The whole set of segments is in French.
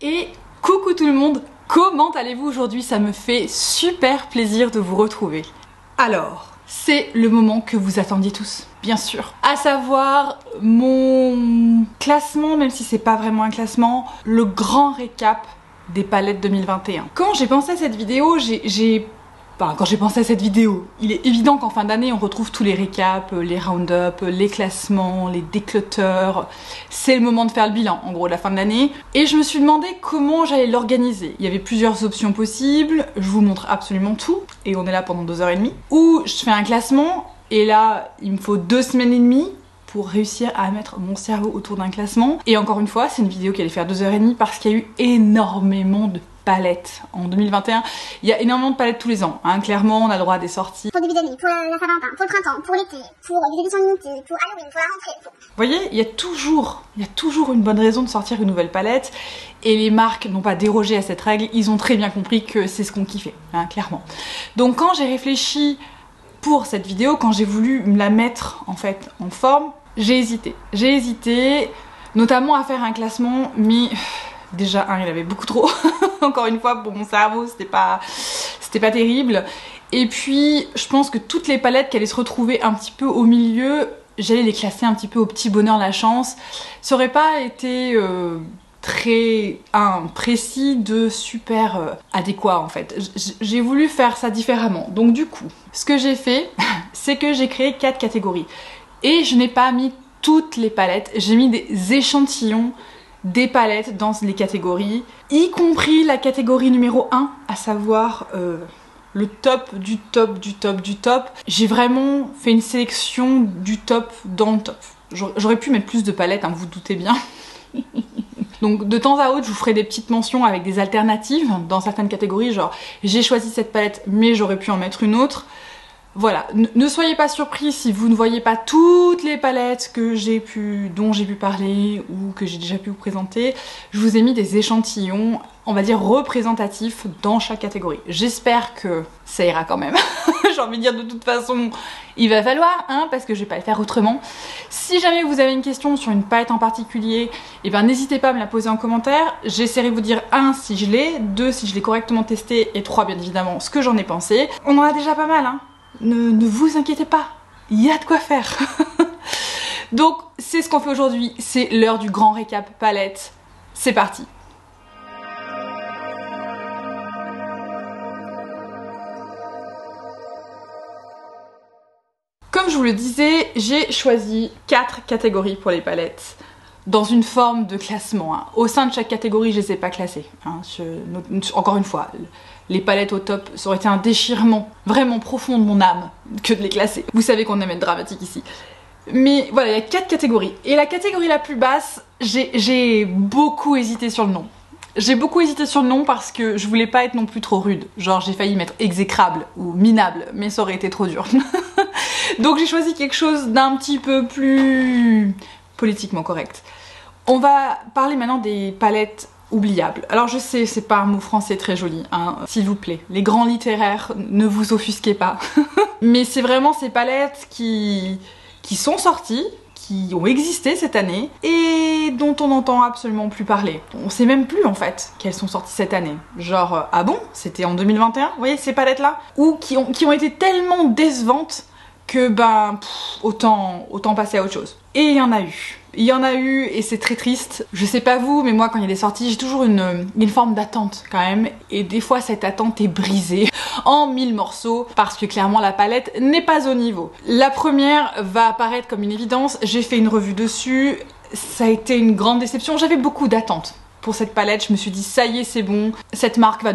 Et coucou tout le monde, comment allez-vous aujourd'hui? Ça me fait super plaisir de vous retrouver. Alors, c'est le moment que vous attendiez tous, bien sûr. À savoir mon classement, même si c'est pas vraiment un classement, le grand récap des palettes 2021. Quand j'ai pensé à cette vidéo, il est évident qu'en fin d'année, on retrouve tous les récaps, les round-up, les classements, les décluteurs. C'est le moment de faire le bilan, en gros, de la fin de l'année. Et je me suis demandé comment j'allais l'organiser. Il y avait plusieurs options possibles. Je vous montre absolument tout. Et on est là pendant 2h30. Ou je fais un classement. Et là, il me faut 2 semaines et demie pour réussir à mettre mon cerveau autour d'un classement. Et encore une fois, c'est une vidéo qui allait faire 2h30 parce qu'il y a eu énormément de palettes en 2021. Il y a énormément de palettes tous les ans, hein. Clairement, on a le droit à des sorties. Pour début d'année, pour la Saint-Valentin, pour le printemps, pour l'été, pour les éditions limitées, pour Halloween, pour la rentrée. Vous voyez, il y a toujours une bonne raison de sortir une nouvelle palette. Et les marques n'ont pas dérogé à cette règle. Ils ont très bien compris que c'est ce qu'on kiffait, hein, clairement. Donc quand j'ai réfléchi pour cette vidéo, quand j'ai voulu me la mettre en fait en forme, j'ai hésité. J'ai hésité, notamment à faire un classement, mais déjà, il y avait beaucoup trop. Encore une fois, pour mon cerveau, c'était pas terrible. Et puis, je pense que toutes les palettes qui allaient se retrouver un petit peu au milieu, j'allais les classer un petit peu au petit bonheur la chance. Ça aurait pas été très précis de super adéquat en fait. J'ai voulu faire ça différemment. Donc du coup, ce que j'ai fait, c'est que j'ai créé 4 catégories. Et je n'ai pas mis toutes les palettes, j'ai mis des échantillons des palettes dans les catégories, y compris la catégorie numéro 1, à savoir le top du top du top du top. J'ai vraiment fait une sélection du top dans le top. J'aurais pu mettre plus de palettes, hein, vous vous doutez bien. Donc de temps à autre, je vous ferai des petites mentions avec des alternatives dans certaines catégories, genre j'ai choisi cette palette mais j'aurais pu en mettre une autre. Voilà, ne soyez pas surpris si vous ne voyez pas toutes les palettes dont j'ai pu parler ou que j'ai déjà pu vous présenter. Je vous ai mis des échantillons, on va dire représentatifs dans chaque catégorie. J'espère que ça ira quand même. J'ai envie de dire de toute façon, il va falloir, hein, parce que je vais pas le faire autrement. Si jamais vous avez une question sur une palette en particulier, eh ben n'hésitez pas à me la poser en commentaire. J'essaierai de vous dire 1 si je l'ai, 2 si je l'ai correctement testé et 3 bien évidemment ce que j'en ai pensé. On en a déjà pas mal, hein. Ne vous inquiétez pas, il y a de quoi faire. Donc c'est ce qu'on fait aujourd'hui, c'est l'heure du grand récap palette. C'est parti. Comme je vous le disais, j'ai choisi 4 catégories pour les palettes, dans une forme de classement, hein. Au sein de chaque catégorie, je les ai pas classées, hein. Encore une fois, les palettes au top, ça aurait été un déchirement vraiment profond de mon âme que de les classer. Vous savez qu'on aime être dramatique ici. Mais voilà, il y a 4 catégories. Et la catégorie la plus basse, j'ai beaucoup hésité sur le nom. J'ai beaucoup hésité sur le nom parce que je voulais pas être non plus trop rude. Genre j'ai failli mettre exécrable ou minable, mais ça aurait été trop dur. Donc j'ai choisi quelque chose d'un petit peu plus politiquement correct. On va parler maintenant des palettes oubliables. Alors je sais, c'est pas un mot français très joli, hein, s'il vous plaît. Les grands littéraires, ne vous offusquez pas. Mais c'est vraiment ces palettes qui sont sorties, qui ont existé cette année et dont on n'entend absolument plus parler. On sait même plus en fait qu'elles sont sorties cette année. Genre, ah bon, c'était en 2021, vous voyez ces palettes là? Ou qui ont été tellement décevantes que ben, autant passer à autre chose. Et il y en a eu. Il y en a eu et c'est très triste. Je sais pas vous, mais moi quand il y a des sorties, j'ai toujours une forme d'attente quand même. Et des fois cette attente est brisée en 1000 morceaux parce que clairement la palette n'est pas au niveau. La première va apparaître comme une évidence. J'ai fait une revue dessus. Ça a été une grande déception. J'avais beaucoup d'attentes pour cette palette. Je me suis dit ça y est, c'est bon. Cette marque va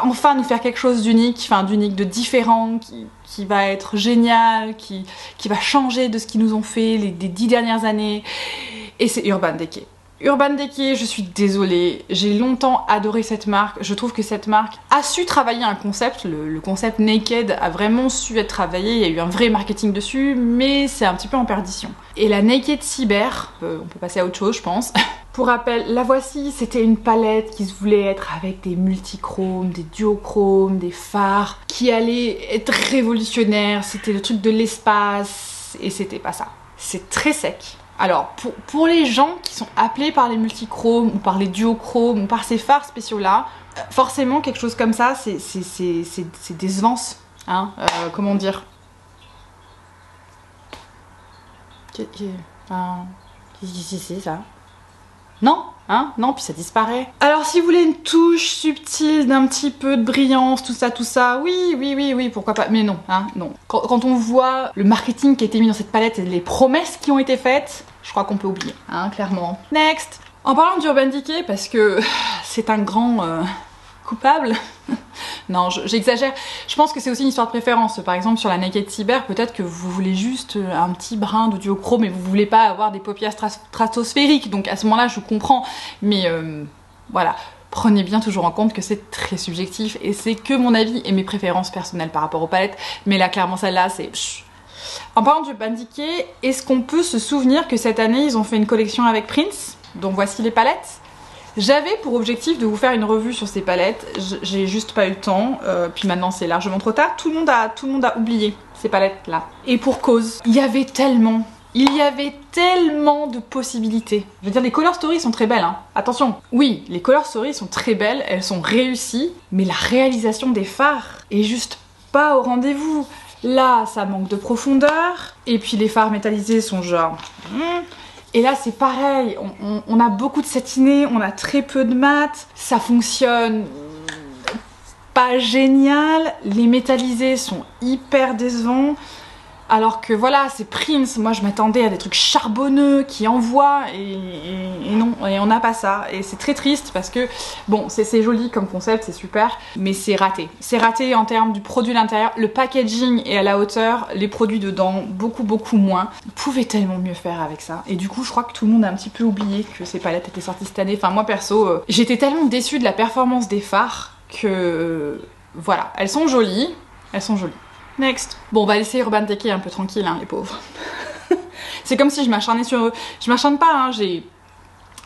enfin nous faire quelque chose d'unique, enfin d'unique, de différent, qui va être génial, qui va changer de ce qu'ils nous ont fait des 10 dernières années. Et c'est Urban Decay. Urban Decay, je suis désolée, j'ai longtemps adoré cette marque. Je trouve que cette marque a su travailler un concept, le concept Naked a vraiment su être travaillé, il y a eu un vrai marketing dessus, mais c'est un petit peu en perdition. Et la Naked Cyber, on peut passer à autre chose je pense. Pour rappel, la voici, c'était une palette qui se voulait être avec des multichromes, des duochromes, des phares, qui allaient être révolutionnaires, c'était le truc de l'espace, et c'était pas ça. C'est très sec. Alors, pour les gens qui sont appelés par les multichromes ou par les duochromes ou par ces fards spéciaux-là, forcément, quelque chose comme ça, c'est décevant. Hein, comment dire? Qu'est-ce que c'est ça? Non, hein? Non, puis ça disparaît. Alors si vous voulez une touche subtile d'un petit peu de brillance, tout ça, oui, pourquoi pas. Mais non, hein, non. Quand on voit le marketing qui a été mis dans cette palette et les promesses qui ont été faites, je crois qu'on peut oublier, hein, clairement. Next. En parlant d'Urban Decay, parce que c'est un grand coupable. Non, j'exagère. Je pense que c'est aussi une histoire de préférence. Par exemple, sur la Naked Cyber, peut-être que vous voulez juste un petit brin de duochrome et vous voulez pas avoir des paupières stratosphériques. Donc à ce moment-là, je comprends. Mais voilà, prenez bien toujours en compte que c'est très subjectif et c'est que mon avis et mes préférences personnelles par rapport aux palettes. Mais là, clairement, celle-là, c'est... En parlant d'Urban Decay, est-ce qu'on peut se souvenir que cette année, ils ont fait une collection avec Prince? Donc voici les palettes. J'avais pour objectif de vous faire une revue sur ces palettes, j'ai juste pas eu le temps, puis maintenant c'est largement trop tard, tout le monde a oublié ces palettes là. Et pour cause, il y avait tellement de possibilités. Je veux dire, les color stories sont très belles, hein. Attention, oui, les color stories sont très belles, elles sont réussies, mais la réalisation des fards est juste pas au rendez-vous. Là, ça manque de profondeur, et puis les fards métallisés sont genre... Et là c'est pareil, on a beaucoup de satiné, on a très peu de mat, ça fonctionne pas génial, les métallisés sont hyper décevants, alors que voilà, c'est Prince, moi je m'attendais à des trucs charbonneux qui envoient et non, et on n'a pas ça, et c'est très triste parce que bon, c'est joli comme concept, c'est super, mais c'est raté. C'est raté en termes du produit à l'intérieur, le packaging est à la hauteur, les produits dedans beaucoup moins. Vous pouvez tellement mieux faire avec ça, et du coup je crois que tout le monde a un petit peu oublié que ces palettes étaient sorties cette année. Enfin moi perso, j'étais tellement déçue de la performance des fards que voilà, elles sont jolies. Next. Bon, on va laisser Urban Decay un peu tranquille, hein, les pauvres. C'est comme si je m'acharnais sur eux. Je m'acharne pas, hein,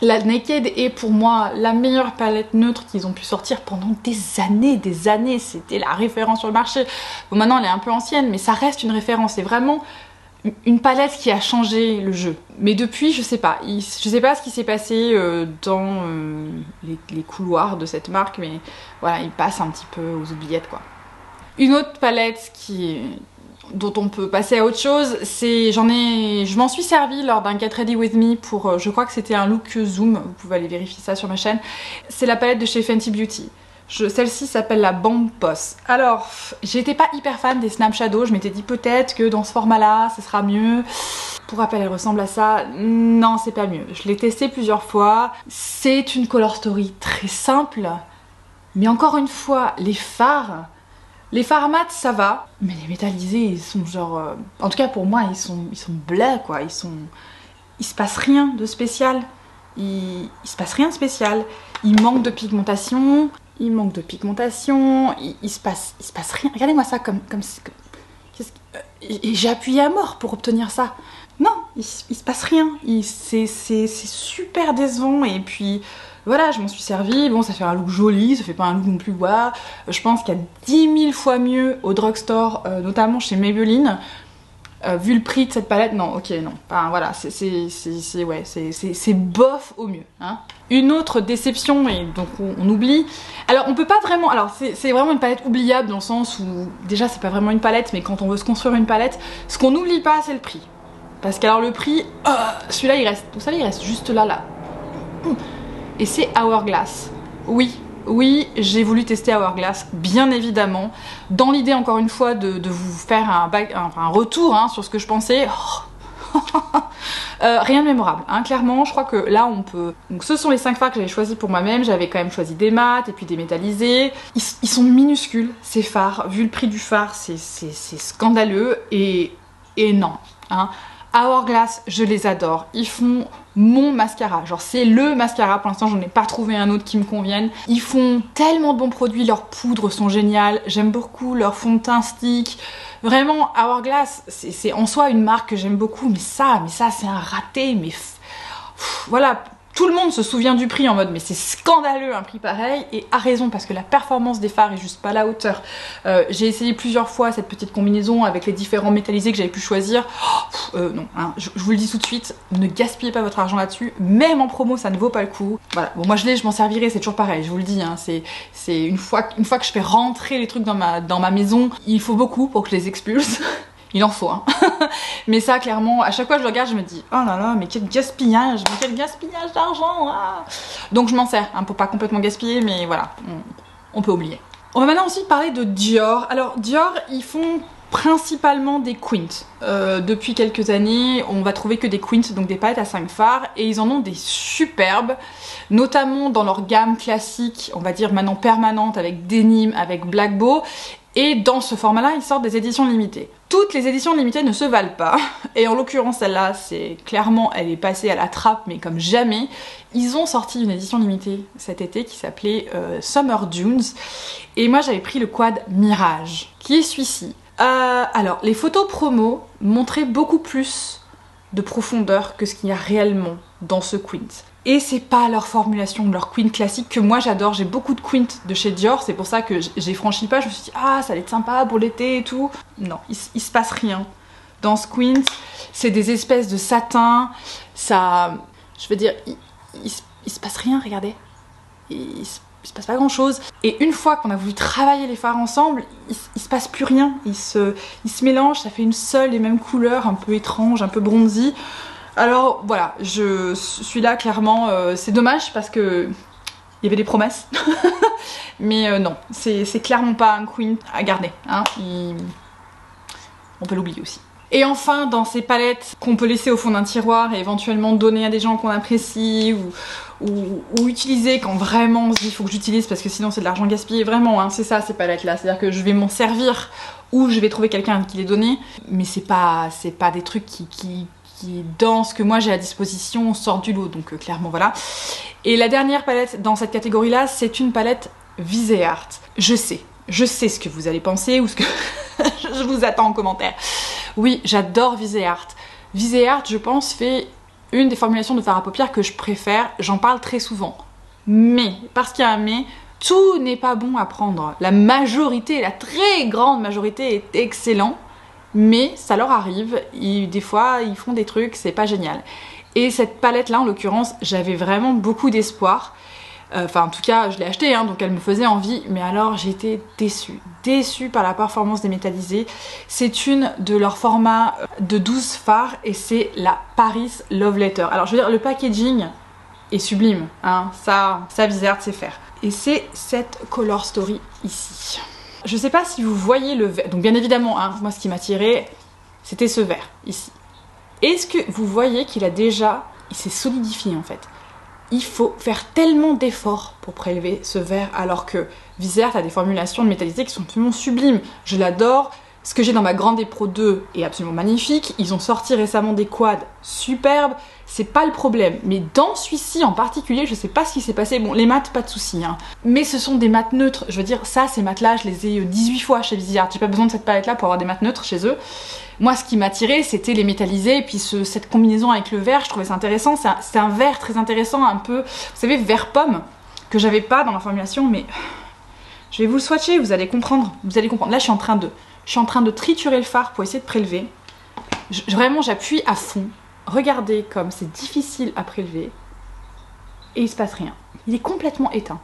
la Naked est pour moi la meilleure palette neutre qu'ils ont pu sortir pendant des années. C'était la référence sur le marché. Bon, maintenant elle est un peu ancienne, mais ça reste une référence. C'est vraiment une palette qui a changé le jeu. Mais depuis, je sais pas. Je sais pas ce qui s'est passé dans les couloirs de cette marque, mais voilà, il passe un petit peu aux oubliettes, quoi. Une autre palette dont on peut passer à autre chose, c'est je m'en suis servi lors d'un Get Ready With Me pour, je crois que c'était un look zoom, vous pouvez aller vérifier ça sur ma chaîne. C'est la palette de chez Fenty Beauty. Celle-ci s'appelle la Bomb Boss. Alors, j'étais pas hyper fan des Snap Shadow, je m'étais dit peut-être que dans ce format-là, ce sera mieux. Pour rappel, elle ressemble à ça. Non, c'est pas mieux. Je l'ai testé plusieurs fois. C'est une color story très simple, mais encore une fois, les fards mat ça va, mais les métallisés ils sont genre... en tout cas pour moi ils sont bleus quoi, il se passe rien de spécial. Il se passe rien de spécial. Il manque de pigmentation, il se passe rien. Regardez-moi ça comme j'ai appuyé à mort pour obtenir ça. Non, il se passe rien. C'est super décevant et puis... Voilà, je m'en suis servie, bon ça fait un look joli, ça fait pas un look non plus voilà. Je pense qu'il y a 10 000 fois mieux au drugstore, notamment chez Maybelline. Vu le prix de cette palette, non, ok, non. Enfin voilà, c'est bof au mieux. Hein. Une autre déception, et donc on oublie. Alors on peut pas vraiment, alors c'est vraiment une palette oubliable dans le sens où, déjà c'est pas vraiment une palette, mais quand on veut se construire une palette, ce qu'on n'oublie pas c'est le prix. Parce qu'alors le prix, celui-là il reste, vous savez il reste juste là. Et c'est Hourglass. Oui, j'ai voulu tester Hourglass, bien évidemment, dans l'idée encore une fois de vous faire un retour hein, sur ce que je pensais. Rien de mémorable, hein, clairement, je crois que là on peut... Donc ce sont les 5 fards que j'avais choisis pour moi-même, j'avais quand même choisi des mats et puis des métallisés. Ils sont minuscules, ces fards, vu le prix du fard, c'est scandaleux et non. Hein. Hourglass, je les adore. Ils font mon mascara. Genre c'est le mascara. Pour l'instant, j'en ai pas trouvé un autre qui me convienne. Ils font tellement de bons produits. Leurs poudres sont géniales. J'aime beaucoup leur fond de teint stick. Vraiment, Hourglass, c'est en soi une marque que j'aime beaucoup. Mais ça c'est un raté. Mais voilà, Tout le monde se souvient du prix en mode mais c'est scandaleux un prix pareil, et a raison parce que la performance des fards est juste pas à la hauteur. J'ai essayé plusieurs fois cette petite combinaison avec les différents métallisés que j'avais pu choisir. Non, hein, je vous le dis tout de suite, ne gaspillez pas votre argent là-dessus, même en promo ça ne vaut pas le coup. Voilà, bon moi je l'ai, je m'en servirai, c'est toujours pareil, je vous le dis, hein, c'est une fois que je fais rentrer les trucs dans ma maison, il faut beaucoup pour que je les expulse. Il en faut, hein. Mais ça, clairement, à chaque fois que je le regarde, je me dis oh là là, mais quel gaspillage d'argent. Ah. Donc je m'en sers, hein, pour pas complètement gaspiller, mais voilà, on peut oublier. On va maintenant aussi parler de Dior. Alors Dior, ils font principalement des quints. Depuis quelques années, on va trouver que des quints, donc des palettes à 5 fards, et ils en ont des superbes, notamment dans leur gamme classique, on va dire maintenant permanente, avec Denim, avec Black Bow. Et dans ce format-là, ils sortent des éditions limitées. Toutes les éditions limitées ne se valent pas. Et en l'occurrence, celle-là, c'est clairement, elle est passée à la trappe, mais comme jamais. Ils ont sorti une édition limitée cet été qui s'appelait Summer Dunes. Et moi, j'avais pris le quad Mirage, qui est celui-ci. Alors, les photos promo montraient beaucoup plus de profondeur que ce qu'il y a réellement dans ce quint. Et c'est pas leur formulation, leur quint classique que moi j'adore. J'ai beaucoup de quint de chez Dior, c'est pour ça que j'ai franchi pas. Je me suis dit ah ça allait être sympa pour l'été et tout. Non, il se passe rien dans ce quint. C'est des espèces de satin. Ça, je veux dire, il se passe rien. Regardez, il se passe pas grand chose. Et une fois qu'on a voulu travailler les fards ensemble, il se passe plus rien. Il se mélangent, ça fait une seule et même couleur, un peu étrange, un peu bronzy. Alors voilà, je suis là clairement, c'est dommage parce que il y avait des promesses, mais non, c'est clairement pas un quint à garder, hein. On peut l'oublier aussi. Et enfin, dans ces palettes qu'on peut laisser au fond d'un tiroir et éventuellement donner à des gens qu'on apprécie ou utiliser quand vraiment on se dit il faut que j'utilise parce que sinon c'est de l'argent gaspillé, vraiment, hein, c'est ça ces palettes là, c'est-à-dire que je vais m'en servir ou je vais trouver quelqu'un qui les donner, mais c'est pas des trucs qui dans ce que moi j'ai à disposition sort du lot, donc clairement voilà. Et la dernière palette dans cette catégorie là, c'est une palette Viseart. Je sais ce que vous allez penser ou ce que je vous attends en commentaire. Oui, j'adore Viseart. Viseart, je pense, fait une des formulations de fard à paupières que je préfère, j'en parle très souvent. Mais, parce qu'il y a un mais, tout n'est pas bon à prendre. La majorité, la très grande majorité est excellent. Mais ça leur arrive, des fois ils font des trucs, c'est pas génial. Et cette palette là en l'occurrence, j'avais vraiment beaucoup d'espoir. Enfin en tout cas je l'ai achetée, hein, donc elle me faisait envie, mais alors j'ai été déçue par la performance des métallisés. C'est une de leurs formats de 12 fards et c'est la Paris Love Letter. Alors je veux dire, le packaging est sublime, hein, ça Viseart sait faire. Et c'est cette Color Story ici. Je sais pas si vous voyez le vert, donc bien évidemment, hein, moi ce qui m'a attiré, c'était ce vert, ici. Est-ce que vous voyez qu'il s'est solidifié en fait. Il faut faire tellement d'efforts pour prélever ce vert, alors que Viseart a des formulations de métallisés qui sont absolument sublimes. Je l'adore. Ce que j'ai dans ma Grande Pro 2 est absolument magnifique. Ils ont sorti récemment des quads superbes. C'est pas le problème. Mais dans celui-ci en particulier, je sais pas ce qui s'est passé. Bon, les mats, pas de soucis, hein. Mais ce sont des mats neutres. Je veux dire, ça, ces mats-là, je les ai 18 fois chez Viseart. J'ai pas besoin de cette palette-là pour avoir des mats neutres chez eux. Moi, ce qui m'a attiré, c'était les métallisés. Et puis cette combinaison avec le vert, je trouvais ça intéressant. C'est un vert très intéressant, un peu, vous savez, vert pomme, que j'avais pas dans la formulation. Mais je vais vous le swatcher, vous allez comprendre. Vous allez comprendre. Là, je suis en train de triturer le fard pour essayer de prélever. Vraiment, j'appuie à fond. Regardez comme c'est difficile à prélever. Et il se passe rien. Il est complètement éteint.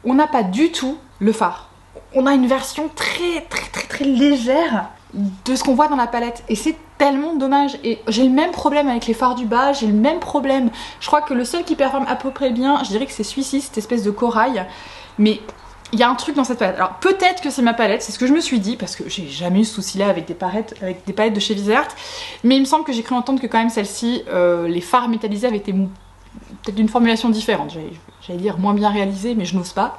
On n'a pas du tout le fard. On a une version très légère de ce qu'on voit dans la palette. Et c'est tellement dommage. Et j'ai le même problème avec les fards du bas. J'ai le même problème. Je crois que le seul qui performe à peu près bien, je dirais que c'est celui-ci, cette espèce de corail. Mais il y a un truc dans cette palette. Alors peut-être que c'est ma palette, c'est ce que je me suis dit, parce que j'ai jamais eu ce souci là avec des palettes de chez Viseart, mais il me semble que j'ai cru entendre que quand même celle-ci, les fards métallisés avaient été peut-être d'une formulation différente. J'allais dire moins bien réalisée, mais je n'ose pas.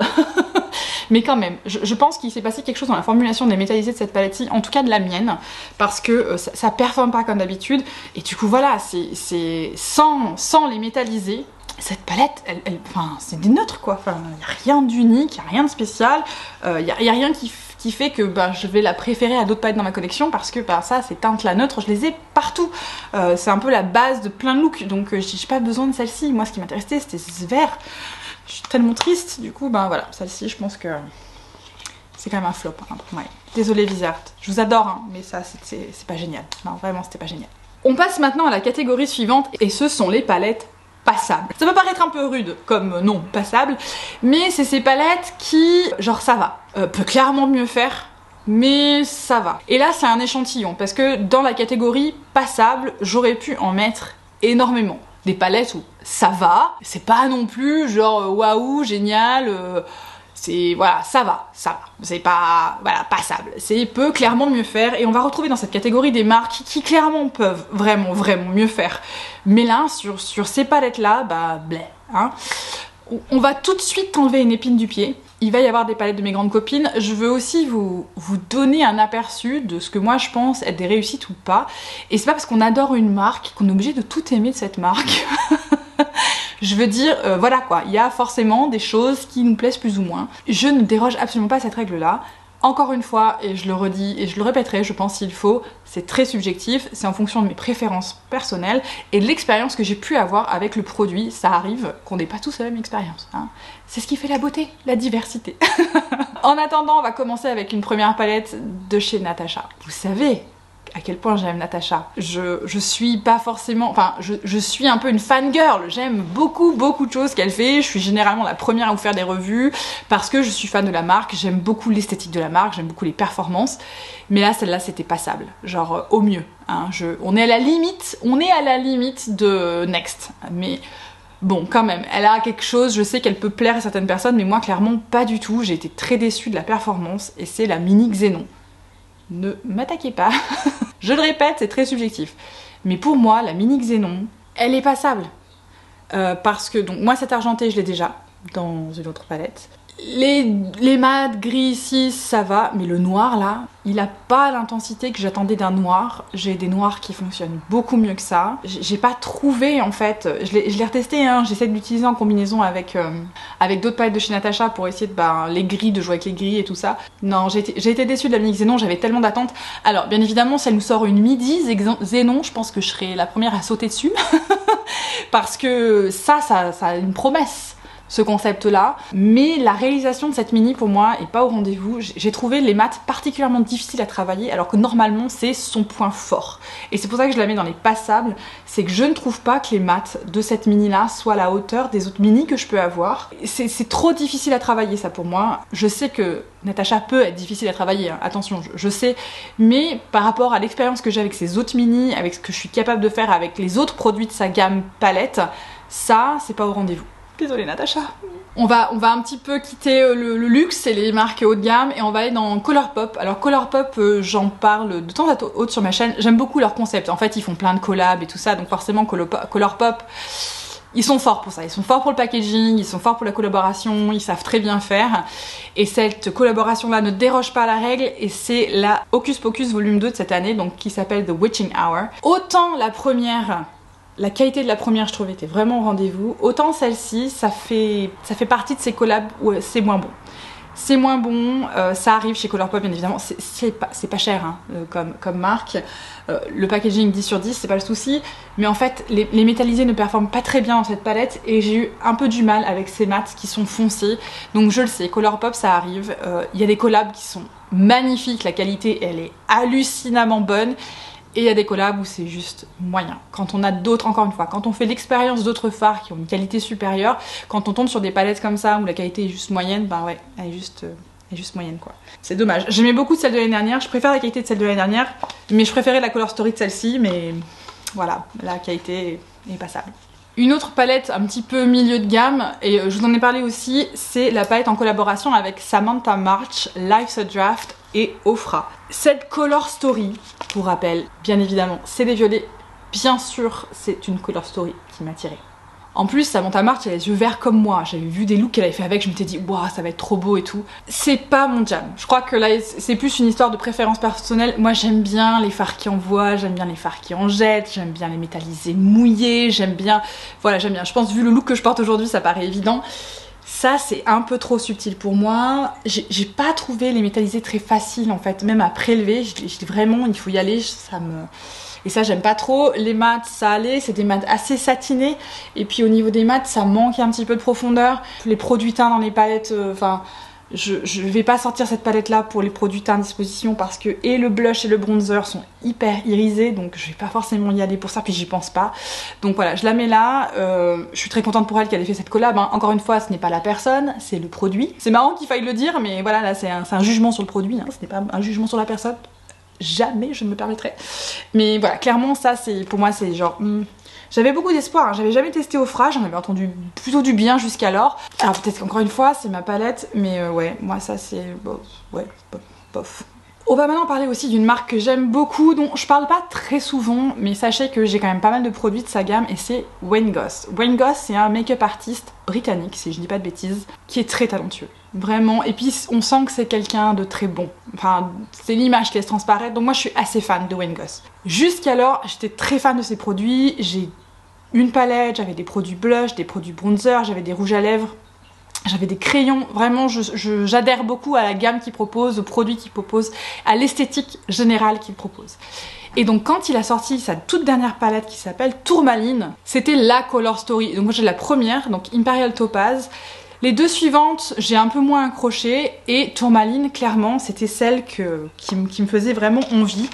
Mais quand même, je pense qu'il s'est passé quelque chose dans la formulation des métallisés de cette palette-ci, en tout cas de la mienne, parce que ça performe pas comme d'habitude, et du coup voilà, c'est sans les métallisés. Cette palette, enfin, c'est des neutres quoi, enfin, il n'y a rien d'unique, il n'y a rien de spécial, il n'y a rien qui fait que je vais la préférer à d'autres palettes dans ma collection parce que ça, ces teintes-là neutres, je les ai partout. C'est un peu la base de plein de looks, donc j'ai pas besoin de celle-ci. Moi, ce qui m'intéressait, c'était ce vert. Je suis tellement triste, du coup, voilà, celle-ci, je pense que c'est quand même un flop. Hein. Ouais. Désolée Viseart, je vous adore, hein, mais ça, c'est pas génial. Non, vraiment, c'était pas génial. On passe maintenant à la catégorie suivante, et ce sont les palettes passables. Ça peut paraître un peu rude comme nom passable, mais c'est ces palettes qui, genre ça va, peut clairement mieux faire, mais ça va. Et là c'est un échantillon, parce que dans la catégorie passable, j'aurais pu en mettre énormément. Des palettes où ça va, c'est pas non plus genre waouh, génial, c'est voilà, ça va, c'est pas voilà, passable, c'est peut clairement mieux faire, et on va retrouver dans cette catégorie des marques qui clairement peuvent vraiment mieux faire, mais là sur ces palettes là, bleh, hein. On va tout de suite enlever une épine du pied. Il va y avoir des palettes de mes grandes copines. Je veux aussi vous donner un aperçu de ce que moi je pense être des réussites ou pas, et c'est pas parce qu'on adore une marque qu'on est obligé de tout aimer de cette marque. Je veux dire, voilà quoi, il y a forcément des choses qui nous plaisent plus ou moins. Je ne déroge absolument pas à cette règle-là. Encore une fois, et je le redis et je le répéterai, je pense s'il faut, c'est très subjectif, c'est en fonction de mes préférences personnelles et de l'expérience que j'ai pu avoir avec le produit. Ça arrive qu'on n'ait pas tous la même expérience. Hein. C'est ce qui fait la beauté, la diversité. En attendant, on va commencer avec une première palette de chez Natasha. Vous savez à quel point j'aime Natasha. Je suis pas forcément... Enfin, je suis un peu une fangirl. J'aime beaucoup de choses qu'elle fait. Je suis généralement la première à vous faire des revues parce que je suis fan de la marque. J'aime beaucoup l'esthétique de la marque. J'aime beaucoup les performances. Mais là, celle-là, c'était passable. Genre, au mieux. Hein. On est à la limite de Next. Mais... bon, quand même, elle a quelque chose, je sais qu'elle peut plaire à certaines personnes, mais moi, clairement, pas du tout. J'ai été très déçue de la performance, et c'est la Mini Xénon. Ne m'attaquez pas. Je le répète, c'est très subjectif. Mais pour moi, la Mini Xénon, elle est passable. Parce que, donc, moi, cette argentée, je l'ai déjà dans une autre palette. Les mat gris ici, ça va, mais le noir là, il a pas l'intensité que j'attendais d'un noir. J'ai des noirs qui fonctionnent beaucoup mieux que ça. J'ai pas trouvé en fait, je l'ai retesté, hein, j'essaie de l'utiliser en combinaison avec d'autres palettes de chez Natasha pour essayer de les gris, de jouer avec les gris et tout ça. Non, j'ai été déçue de la Mini Xénon, j'avais tellement d'attentes. Alors bien évidemment, si elle nous sort une midi Xénon, je pense que je serai la première à sauter dessus. Parce que ça a une promesse, ce concept-là, mais la réalisation de cette mini pour moi est pas au rendez-vous. J'ai trouvé les mats particulièrement difficiles à travailler alors que normalement c'est son point fort. Et c'est pour ça que je la mets dans les passables, c'est que je ne trouve pas que les mats de cette mini-là soient à la hauteur des autres mini que je peux avoir. C'est trop difficile à travailler ça pour moi. Je sais que Natasha peut être difficile à travailler, hein. Attention, je sais, mais par rapport à l'expérience que j'ai avec ces autres mini, avec ce que je suis capable de faire avec les autres produits de sa gamme palette, ça c'est pas au rendez-vous. Désolée Natacha. On va un petit peu quitter le luxe et les marques haut de gamme et on va aller dans Colourpop. Alors Colourpop, j'en parle de temps à autre sur ma chaîne. J'aime beaucoup leur concept. En fait, ils font plein de collabs et tout ça, donc forcément Colourpop, ils sont forts pour ça. Ils sont forts pour le packaging, ils sont forts pour la collaboration, ils savent très bien faire. Et cette collaboration-là ne déroge pas à la règle et c'est la Hocus Pocus volume 2 de cette année, donc qui s'appelle The Witching Hour. Autant la première... La qualité de la première, je trouve, était vraiment au rendez-vous. Autant celle-ci, ça fait partie de ces collabs où c'est moins bon. C'est moins bon, ça arrive chez Colourpop bien évidemment, c'est pas cher hein, comme marque. Le packaging 10 sur 10, c'est pas le souci. Mais en fait, les métallisés ne performent pas très bien dans cette palette et j'ai eu un peu du mal avec ces mats qui sont foncés. Donc je le sais, Colourpop ça arrive. Il y a des collabs qui sont magnifiques, la qualité elle est hallucinamment bonne. Et il y a des collabs où c'est juste moyen. Quand on a d'autres, encore une fois, quand on fait l'expérience d'autres fards qui ont une qualité supérieure, quand on tombe sur des palettes comme ça où la qualité est juste moyenne, ouais, elle est juste moyenne quoi. C'est dommage. J'aimais beaucoup celle de l'année dernière, je préfère la qualité de celle de l'année dernière, mais je préférais la Color Story de celle-ci, mais voilà, la qualité est passable. Une autre palette un petit peu milieu de gamme, et je vous en ai parlé aussi, c'est la palette en collaboration avec Samantha March, Life's a Draft et Ofra. Cette Color Story, pour rappel, bien évidemment, c'est des violets. Bien sûr, c'est une Color Story qui m'a attirée. En plus, Samantha March, elle a les yeux verts comme moi. J'avais vu des looks qu'elle avait fait avec, je m'étais dit, waouh, ça va être trop beau et tout. C'est pas mon jam. Je crois que là, c'est plus une histoire de préférence personnelle. Moi, j'aime bien les fards qui envoient, j'aime bien les fards qui en jettent, j'aime bien les métallisés mouillés, j'aime bien... Voilà, j'aime bien. Je pense, vu le look que je porte aujourd'hui, ça paraît évident. Ça c'est un peu trop subtil pour moi. J'ai pas trouvé les métallisés très faciles en fait, même à prélever. Vraiment, il faut y aller, et ça j'aime pas trop. Les mats ça allait, c'est des mats assez satinés, et puis au niveau des mats ça manque un petit peu de profondeur. Les produits teints dans les palettes, je vais pas sortir cette palette là pour les produits teints à disposition parce que et le blush et le bronzer sont hyper irisés, donc je vais pas forcément y aller pour ça, puis j'y pense pas. Donc voilà, je la mets là. Je suis très contente pour elle qu'elle ait fait cette collab, hein. Encore une fois, ce n'est pas la personne, c'est le produit. C'est marrant qu'il faille le dire, mais voilà, là c'est un jugement sur le produit, hein. Ce n'est pas un jugement sur la personne. Jamais je ne me permettrai. Mais voilà, clairement ça c'est pour moi c'est genre... J'avais beaucoup d'espoir, hein. J'avais jamais testé Ofra, j'en avais entendu plutôt du bien jusqu'alors. Alors peut-être qu'encore une fois c'est ma palette, mais ouais, moi ça c'est... bof. On va maintenant parler aussi d'une marque que j'aime beaucoup, dont je parle pas très souvent, mais sachez que j'ai quand même pas mal de produits de sa gamme, et c'est Wayne Goss. Wayne Goss c'est un make-up artiste britannique, si je dis pas de bêtises, qui est très talentueux. Vraiment, et puis on sent que c'est quelqu'un de très bon. Enfin, c'est l'image qui laisse transparaître, donc moi je suis assez fan de Wayne Goss. Jusqu'alors, j'étais très fan de ses produits, j'ai une palette, j'avais des produits blush, des produits bronzer, j'avais des rouges à lèvres, j'avais des crayons. Vraiment, j'adhère beaucoup à la gamme qu'il propose, aux produits qu'il propose, à l'esthétique générale qu'il propose. Et donc quand il a sorti sa toute dernière palette qui s'appelle Tourmaline, c'était la Color Story. Donc moi j'ai la première, donc Imperial Topaz. Les deux suivantes, j'ai un peu moins accroché, et Tourmaline, clairement, c'était celle qui me faisait vraiment envie.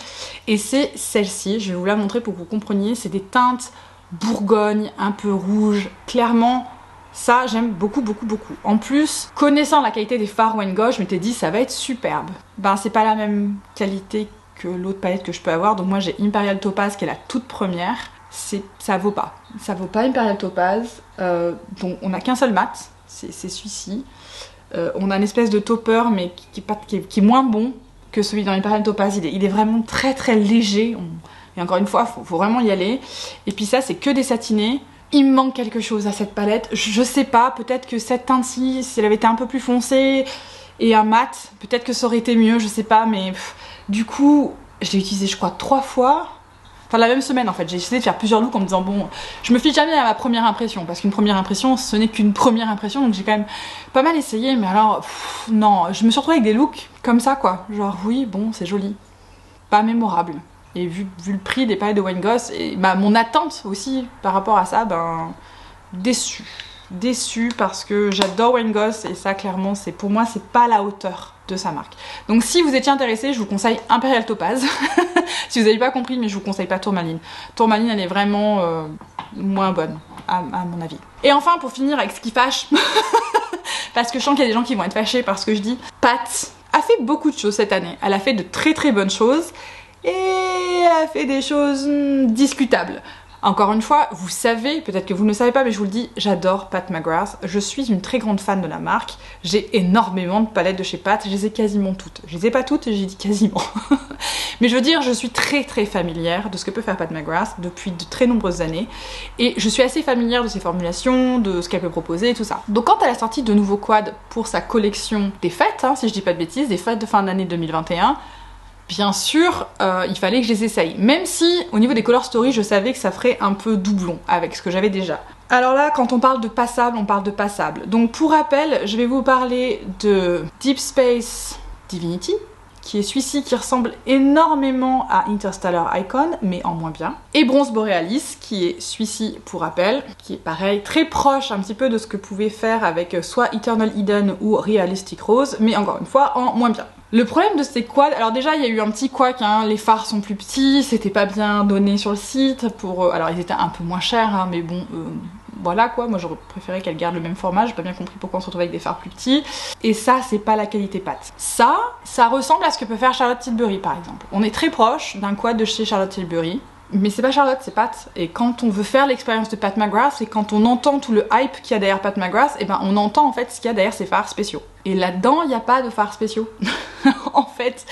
Et c'est celle-ci, je vais vous la montrer pour que vous compreniez, c'est des teintes bourgogne, un peu rouge, clairement, ça j'aime beaucoup. En plus, connaissant la qualité des fards Wayne Goss, je m'étais dit ça va être superbe. Ben c'est pas la même qualité que l'autre palette que je peux avoir, donc moi j'ai Imperial Topaz qui est la toute première, ça vaut pas Imperial Topaz, donc on a qu'un seul mat, c'est celui-ci. On a une espèce de topper mais qui est moins bon que celui dans Imperial Topaz, il est vraiment très léger. Et encore une fois, faut vraiment y aller. Et puis ça, c'est que des satinés. Il me manque quelque chose à cette palette. Je sais pas, peut-être que cette teinte-ci, si elle avait été un peu plus foncée et un mat, peut-être que ça aurait été mieux, je sais pas. Mais du coup, je l'ai utilisé, je crois, 3 fois. Enfin, la même semaine en fait. J'ai essayé de faire plusieurs looks en me disant, bon, je me fie jamais à ma première impression. Parce qu'une première impression, ce n'est qu'une première impression. Donc j'ai quand même pas mal essayé. Mais alors, non, je me suis retrouvée avec des looks comme ça, quoi. Genre, oui, bon, c'est joli. Pas mémorable. Et vu le prix des palettes de Wayne Goss et mon attente aussi par rapport à ça, ben déçue parce que j'adore Wayne Goss, et ça clairement pour moi c'est pas à la hauteur de sa marque. Donc si vous étiez intéressé, je vous conseille Imperial Topaz. Si vous n'avez pas compris, mais je vous conseille pas Tourmaline. Tourmaline elle est vraiment moins bonne à mon avis. Et enfin pour finir avec ce qui fâche, parce que je sens qu'il y a des gens qui vont être fâchés par ce que je dis, Pat a fait beaucoup de choses cette année. Elle a fait de très bonnes choses. Et elle a fait des choses discutables. Encore une fois, vous savez, peut-être que vous ne le savez pas, mais je vous le dis, j'adore Pat McGrath. Je suis une très grande fan de la marque. J'ai énormément de palettes de chez Pat, je les ai quasiment toutes. Je les ai pas toutes, j'ai dit quasiment. Mais je veux dire, je suis très familière de ce que peut faire Pat McGrath depuis de très nombreuses années. Et je suis assez familière de ses formulations, de ce qu'elle peut proposer et tout ça. Donc quand elle a sorti de nouveaux quads pour sa collection des fêtes, hein, si je dis pas de bêtises, des fêtes de fin d'année 2021, bien sûr, il fallait que je les essaye. Même si, au niveau des Color Story, je savais que ça ferait un peu doublon avec ce que j'avais déjà. Alors là, quand on parle de passable, on parle de passable. Donc pour rappel, je vais vous parler de Deep Space Divinity, qui est celui-ci qui ressemble énormément à Interstellar Icon, mais en moins bien. Et Bronze Borealis, qui est celui-ci, pour rappel, qui est pareil, très proche un petit peu de ce que pouvait faire avec soit Eternal Eden ou Realistic Rose, mais encore une fois, en moins bien. Le problème de ces quads, alors déjà il y a eu un petit couac, hein, les fards sont plus petits, c'était pas bien donné sur le site, alors ils étaient un peu moins chers, hein, mais bon, voilà quoi, moi j'aurais préféré qu'elle garde le même format, j'ai pas bien compris pourquoi on se retrouve avec des fards plus petits, et ça c'est pas la qualité Pat. Ça ressemble à ce que peut faire Charlotte Tilbury par exemple. On est très proche d'un quad de chez Charlotte Tilbury, mais c'est pas Charlotte, c'est Pat. Et quand on veut faire l'expérience de Pat McGrath, et quand on entend tout le hype qu'il y a derrière Pat McGrath, et ben on entend en fait ce qu'il y a derrière ses fards spéciaux. Et là-dedans, il n'y a pas de fards spéciaux. En fait,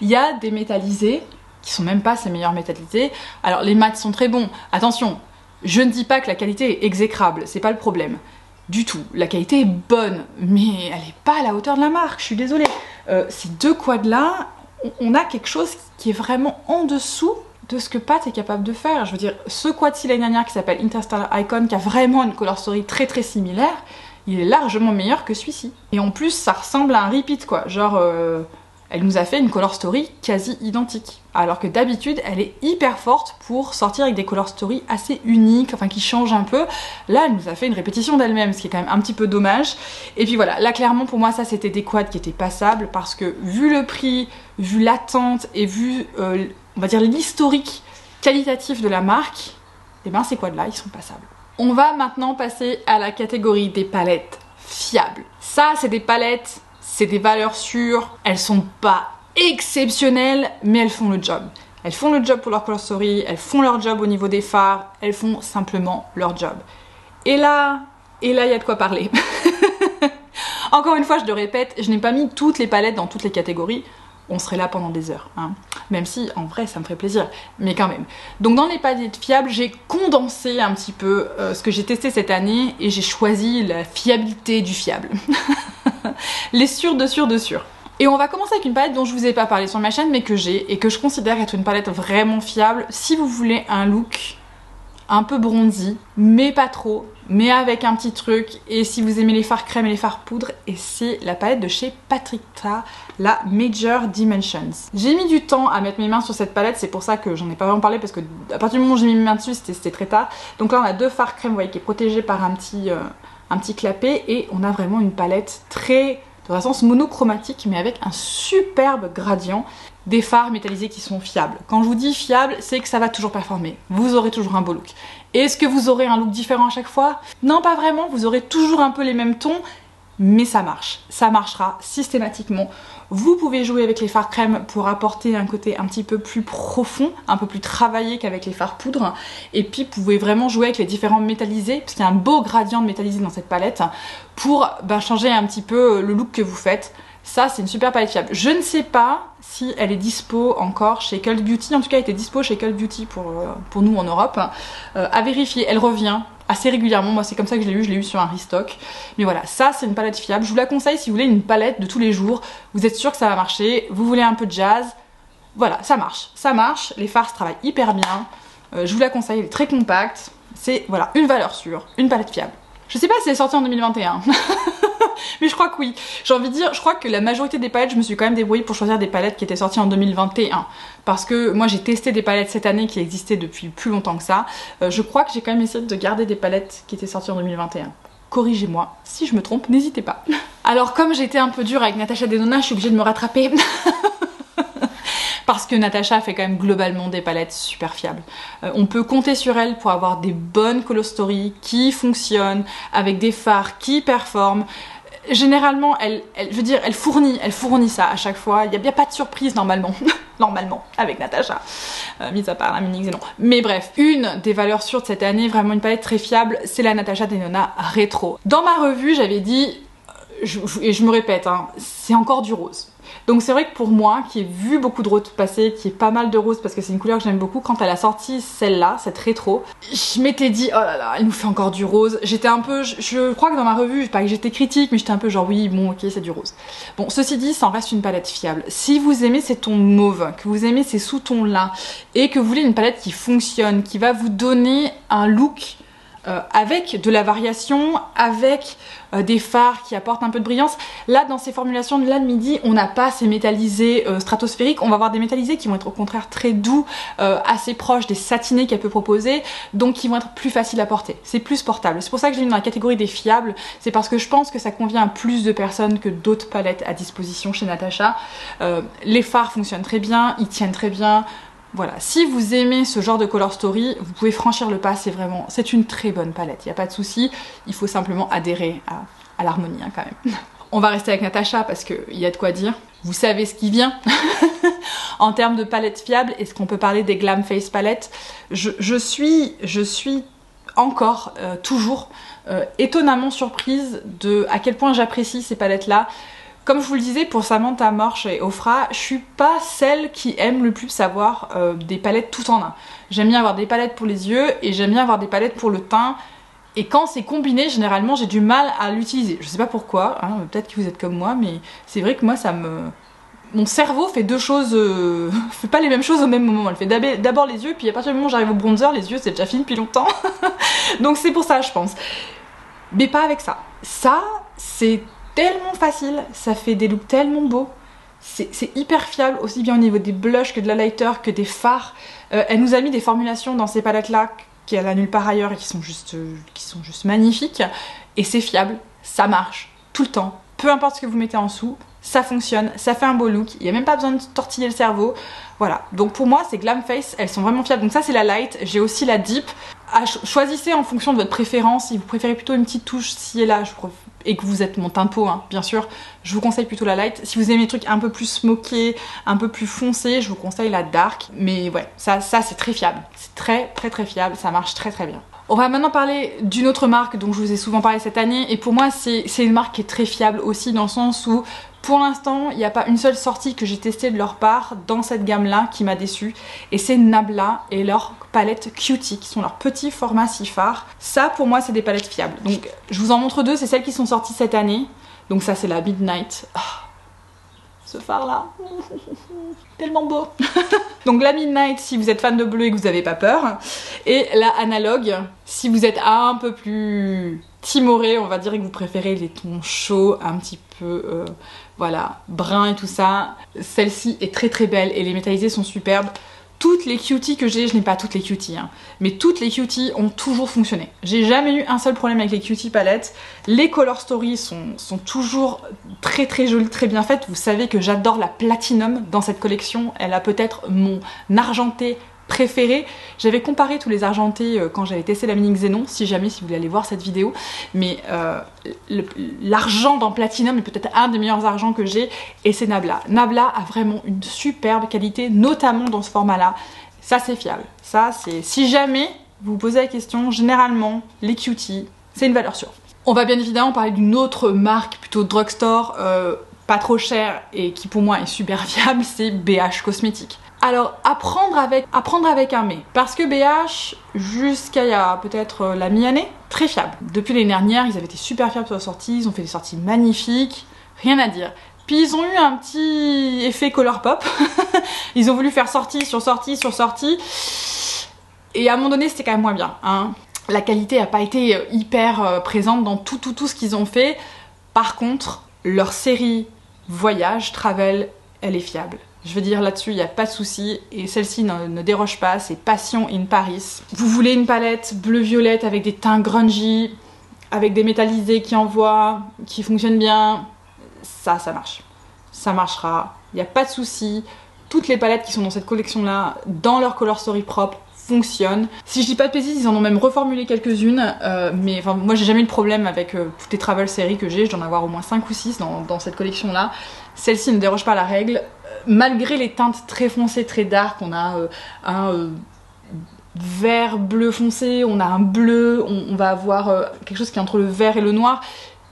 il y a des métallisés, qui sont même pas ses meilleurs métallisés. Alors les mats sont très bons, attention, je ne dis pas que la qualité est exécrable, c'est pas le problème. Du tout, la qualité est bonne, mais elle est pas à la hauteur de la marque, je suis désolée. Ces deux quads là, on a quelque chose qui est vraiment en dessous de ce que Pat est capable de faire. Je veux dire, ce quad-ci l'année dernière qui s'appelle Interstellar Icon, qui a vraiment une color story très similaire, il est largement meilleur que celui-ci. Et en plus, ça ressemble à un repeat quoi, genre elle nous a fait une color story quasi identique. Alors que d'habitude, elle est hyper forte pour sortir avec des color stories assez uniques, enfin qui changent un peu. Là, elle nous a fait une répétition d'elle-même, ce qui est quand même un petit peu dommage. Et puis voilà, là clairement pour moi, ça c'était des quads qui étaient passables parce que vu le prix, vu l'attente et vu, on va dire l'historique qualitatif de la marque, et ben ces quads-là, ils sont passables. On va maintenant passer à la catégorie des palettes fiables. Ça, c'est des palettes, c'est des valeurs sûres, elles sont pas exceptionnelles, mais elles font le job. Elles font le job pour leur color story, elles font leur job au niveau des fards, elles font simplement leur job. Et là, il y a de quoi parler. Encore une fois, je le répète, je n'ai pas mis toutes les palettes dans toutes les catégories. On serait là pendant des heures, hein. Même si en vrai ça me ferait plaisir, mais quand même. Donc dans les palettes fiables, j'ai condensé un petit peu ce que j'ai testé cette année et j'ai choisi la fiabilité du fiable. Les sûrs de sûrs de sûrs. Et on va commencer avec une palette dont je vous ai pas parlé sur ma chaîne mais que j'ai et que je considère être une palette vraiment fiable si vous voulez un look un peu bronzy, mais pas trop, mais avec un petit truc, et si vous aimez les fards crème et les fards poudre, et c'est la palette de chez Patricia, la Major Dimensions. J'ai mis du temps à mettre mes mains sur cette palette, c'est pour ça que j'en ai pas vraiment parlé, parce que à partir du moment où j'ai mis mes mains dessus, c'était très tard. Donc là on a deux fards crème, vous voyez, qui est protégé par un petit clapet, et on a vraiment une palette très, de sens monochromatique, mais avec un superbe gradient. Des fards métallisés qui sont fiables. Quand je vous dis fiable, c'est que ça va toujours performer. Vous aurez toujours un beau look. Est-ce que vous aurez un look différent à chaque fois? Non, pas vraiment. Vous aurez toujours un peu les mêmes tons, mais ça marche. Ça marchera systématiquement. Vous pouvez jouer avec les fards crème pour apporter un côté un petit peu plus profond, un peu plus travaillé qu'avec les fards poudre. Et puis, vous pouvez vraiment jouer avec les différents métallisés, parce qu'il y a un beau gradient de métallisé dans cette palette, pour changer un petit peu le look que vous faites. Ça, c'est une super palette fiable. Je ne sais pas si elle est dispo encore chez Cult Beauty. En tout cas, elle était dispo chez Cult Beauty pour nous en Europe. À vérifier, elle revient assez régulièrement. Moi, c'est comme ça que je l'ai eu sur un restock. Mais voilà, ça, c'est une palette fiable. Je vous la conseille si vous voulez une palette de tous les jours. Vous êtes sûr que ça va marcher. Vous voulez un peu de jazz. Voilà, ça marche. Ça marche. Les fards se travaillent hyper bien. Je vous la conseille, elle est très compacte. C'est, voilà, une valeur sûre, une palette fiable. Je sais pas si elle est sortie en 2021. Mais je crois que oui. J'ai envie de dire, je crois que la majorité des palettes, je me suis quand même débrouillée pour choisir des palettes qui étaient sorties en 2021. Parce que moi j'ai testé des palettes cette année qui existaient depuis plus longtemps que ça. Je crois que j'ai quand même essayé de garder des palettes qui étaient sorties en 2021. Corrigez-moi, si je me trompe, n'hésitez pas. Alors comme j'ai été un peu dure avec Natasha Denona, je suis obligée de me rattraper. Parce que Natasha fait quand même globalement des palettes super fiables. On peut compter sur elle pour avoir des bonnes color stories qui fonctionnent, avec des fards qui performent. Généralement, elle fournit ça à chaque fois. Il n'y a pas de surprise normalement. Normalement, avec Natasha. Mis à part la mini Xénon. Mais bref, une des valeurs sûres de cette année, vraiment une palette très fiable, c'est la Natasha Denona Rétro. Dans ma revue, j'avais dit, et je me répète, hein, c'est encore du rose. Donc c'est vrai que pour moi, qui ai vu beaucoup de rose passer, qui est pas mal de rose parce que c'est une couleur que j'aime beaucoup, quand elle a sorti celle-là, cette rétro, je m'étais dit, oh là là, elle nous fait encore du rose. J'étais un peu, je crois que dans ma revue, pas que j'étais critique, mais j'étais un peu genre, oui, bon, ok, c'est du rose. Bon, ceci dit, ça en reste une palette fiable. Si vous aimez ces tons mauves, que vous aimez ces sous-tons-là, et que vous voulez une palette qui fonctionne, qui va vous donner un look avec de la variation, avec des fards qui apportent un peu de brillance. Là, dans ces formulations de là de midi, on n'a pas ces métallisés stratosphériques. On va avoir des métallisés qui vont être au contraire très doux, assez proches des satinés qu'elle peut proposer, donc qui vont être plus faciles à porter. C'est plus portable. C'est pour ça que je l'ai mis dans la catégorie des fiables. C'est parce que je pense que ça convient à plus de personnes que d'autres palettes à disposition chez Natasha. Les fards fonctionnent très bien, ils tiennent très bien. Voilà, si vous aimez ce genre de color story, vous pouvez franchir le pas, c'est une très bonne palette, il n'y a pas de souci, il faut simplement adhérer à l'harmonie hein, quand même. On va rester avec Natasha parce qu'il y a de quoi dire. Vous savez ce qui vient. En termes de palette fiable, est-ce qu'on peut parler des Glam Face palettes? Je suis encore, toujours, étonnamment surprise de à quel point j'apprécie ces palettes-là. Comme je vous le disais, pour Samantha Morsch et Ofra, je suis pas celle qui aime le plus avoir des palettes tout en un. J'aime bien avoir des palettes pour les yeux et j'aime bien avoir des palettes pour le teint. Et quand c'est combiné, généralement, j'ai du mal à l'utiliser. Je sais pas pourquoi, hein, peut-être que vous êtes comme moi, mais c'est vrai que moi, mon cerveau fait deux choses, fait pas les mêmes choses au même moment. Elle fait d'abord les yeux, puis à partir du moment où j'arrive au bronzer, les yeux c'est déjà fini depuis longtemps. Donc c'est pour ça, je pense. Mais pas avec ça. Ça, c'est tellement facile, ça fait des looks tellement beaux. C'est hyper fiable, aussi bien au niveau des blushs que de la lighter, que des fards. Elle nous a mis des formulations dans ces palettes-là qu'elle a nulle part ailleurs et qui sont juste magnifiques. Et c'est fiable, ça marche tout le temps. Peu importe ce que vous mettez en dessous, ça fonctionne, ça fait un beau look. Il n'y a même pas besoin de tortiller le cerveau. Voilà, donc pour moi, ces Glam Face, elles sont vraiment fiables. Donc ça, c'est la light. J'ai aussi la deep. Choisissez en fonction de votre préférence. Si vous préférez plutôt une petite touche ci et là, et que vous êtes mon teint de peau, hein, bien sûr, je vous conseille plutôt la light. Si vous aimez les trucs un peu plus smokés, un peu plus foncés, je vous conseille la dark. Mais ouais, ça c'est très fiable. C'est très fiable, ça marche très bien. On va maintenant parler d'une autre marque dont je vous ai souvent parlé cette année. Et pour moi, c'est une marque qui est très fiable aussi, dans le sens où, pour l'instant, il n'y a pas une seule sortie que j'ai testée de leur part dans cette gamme-là qui m'a déçue. Et c'est Nabla et leur palette Cutie, qui sont leurs petits formats si fards. Ça, pour moi, c'est des palettes fiables. Donc, je vous en montre deux, c'est celles qui sont sorties cette année. Donc ça, c'est la Midnight. Oh, ce fard-là, tellement beau. Donc la Midnight, si vous êtes fan de bleu et que vous n'avez pas peur. Et la Analog, si vous êtes un peu plus timoré, on va dire, et que vous préférez les tons chauds, un petit peu, voilà, brun et tout ça. Celle-ci est très belle et les métallisés sont superbes. Toutes les cuties que j'ai, je n'ai pas toutes les cuties, hein, mais toutes les cuties ont toujours fonctionné. J'ai jamais eu un seul problème avec les cutie palettes. Les color stories sont toujours très jolies, très bien faites. Vous savez que j'adore la platinum dans cette collection. Elle a peut-être mon argenté préféré. J'avais comparé tous les argentés quand j'avais testé la mini Xénon, si vous voulez aller voir cette vidéo. Mais l'argent dans Platinum est peut-être un des meilleurs argents que j'ai, et c'est Nabla. Nabla a vraiment une superbe qualité, notamment dans ce format-là. Ça, c'est fiable. Ça, c'est... Si jamais vous vous posez la question, généralement, les cuties, c'est une valeur sûre. On va bien évidemment parler d'une autre marque, plutôt drugstore, pas trop chère et qui pour moi est super fiable, c'est BH Cosmétiques. Alors, apprendre avec un mais. Parce que BH, jusqu'à il y a peut-être la mi-année, très fiable. Depuis l'année dernière, ils avaient été super fiables sur la sortie, ils ont fait des sorties magnifiques, rien à dire. Puis ils ont eu un petit effet color pop. Ils ont voulu faire sortie sur sortie sur sortie. Et à un moment donné, c'était quand même moins bien, hein. La qualité n'a pas été hyper présente dans tout ce qu'ils ont fait. Par contre, leur série Voyage, Travel, elle est fiable. Je veux dire, là-dessus, il n'y a pas de souci. Et celle-ci ne déroge pas, c'est Passion in Paris. Vous voulez une palette bleu-violette avec des teints grungy, avec des métallisés qui envoient, qui fonctionnent bien, ça marche. Ça marchera, il n'y a pas de souci. Toutes les palettes qui sont dans cette collection-là, dans leur color story propre, fonctionnent. Si je dis pas de bêtises, ils en ont même reformulé quelques-unes, mais enfin, moi j'ai jamais eu de problème avec toutes les travel séries que j'ai, je dois en avoir au moins 5 ou 6 dans cette collection-là. Celle-ci ne déroge pas à la règle. Malgré les teintes très foncées, très dark, on a un vert bleu foncé, on a un bleu, on va avoir quelque chose qui est entre le vert et le noir.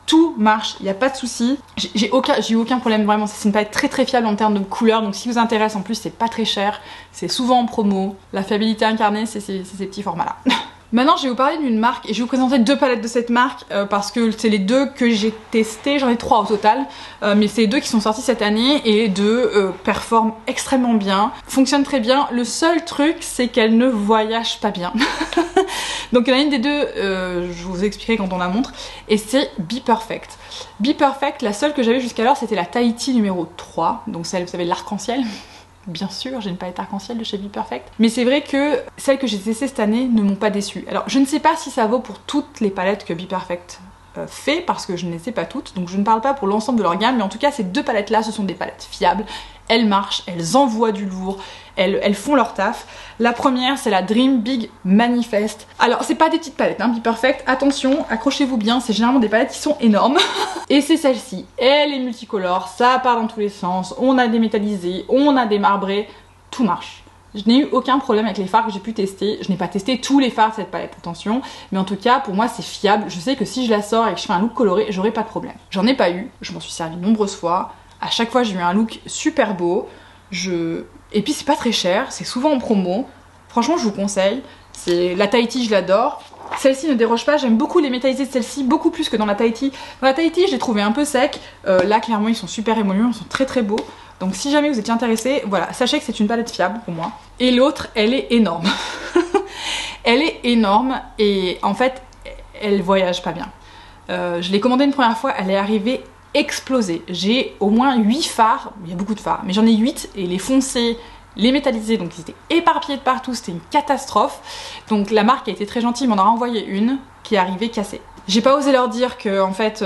Tout marche, il n'y a pas de souci. J'ai eu aucun problème, vraiment. C'est une palette très fiable en termes de couleurs. Donc si vous intéresse, en plus c'est pas très cher, c'est souvent en promo. La fiabilité incarnée, c'est ces petits formats là. Maintenant, je vais vous parler d'une marque et je vais vous présenter deux palettes de cette marque parce que c'est les deux que j'ai testées, j'en ai 3 au total, mais c'est les deux qui sont sortis cette année et les deux performent extrêmement bien, fonctionnent très bien. Le seul truc, c'est qu'elles ne voyagent pas bien. Donc il y en a une des deux, je vous expliquerai quand on la montre, et c'est Be Perfect. Be Perfect, la seule que j'avais jusqu'alors, c'était la Tahiti numéro 3, donc celle, vous savez, l'arc-en-ciel. Bien sûr, j'ai une palette arc-en-ciel de chez Be Perfect. Mais c'est vrai que celles que j'ai testées cette année ne m'ont pas déçue. Alors, je ne sais pas si ça vaut pour toutes les palettes que Be Perfect fait, parce que je ne les sais pas toutes. Donc, je ne parle pas pour l'ensemble de leur gamme. Mais en tout cas, ces deux palettes-là, ce sont des palettes fiables. Elles marchent, elles envoient du lourd, elles font leur taf. La première, c'est la Dream Big Manifest. Alors, c'est pas des petites palettes, hein, Be Perfect. Attention, accrochez-vous bien, c'est généralement des palettes qui sont énormes. Et c'est celle-ci. Elle est multicolore, ça part dans tous les sens. On a des métallisés, on a des marbrés, tout marche. Je n'ai eu aucun problème avec les fards que j'ai pu tester. Je n'ai pas testé tous les fards de cette palette, attention. Mais en tout cas, pour moi, c'est fiable. Je sais que si je la sors et que je fais un look coloré, j'aurai pas de problème. J'en ai pas eu, je m'en suis servi de nombreuses fois. À chaque fois, j'ai eu un look super beau. Et puis, c'est pas très cher, c'est souvent en promo. Franchement, je vous conseille. La Tahiti, je l'adore. Celle-ci ne déroge pas, j'aime beaucoup les métallisés de celle-ci, beaucoup plus que dans la Tahiti. Dans la Tahiti, je l'ai trouvé un peu sec. Là, clairement, ils sont super émoluments, ils sont très beaux. Donc si jamais vous étiez intéressé, voilà, sachez que c'est une palette fiable pour moi. Et l'autre, elle est énorme. Elle est énorme et en fait, elle voyage pas bien. Je l'ai commandée une première fois, elle est arrivée explosée. J'ai au moins 8 fards, il y a beaucoup de fards, mais j'en ai 8 et les foncés, les métallisés, donc ils étaient éparpillés de partout, c'était une catastrophe. Donc la marque a été très gentille, m'en a renvoyé une qui est arrivée cassée. J'ai pas osé leur dire que en fait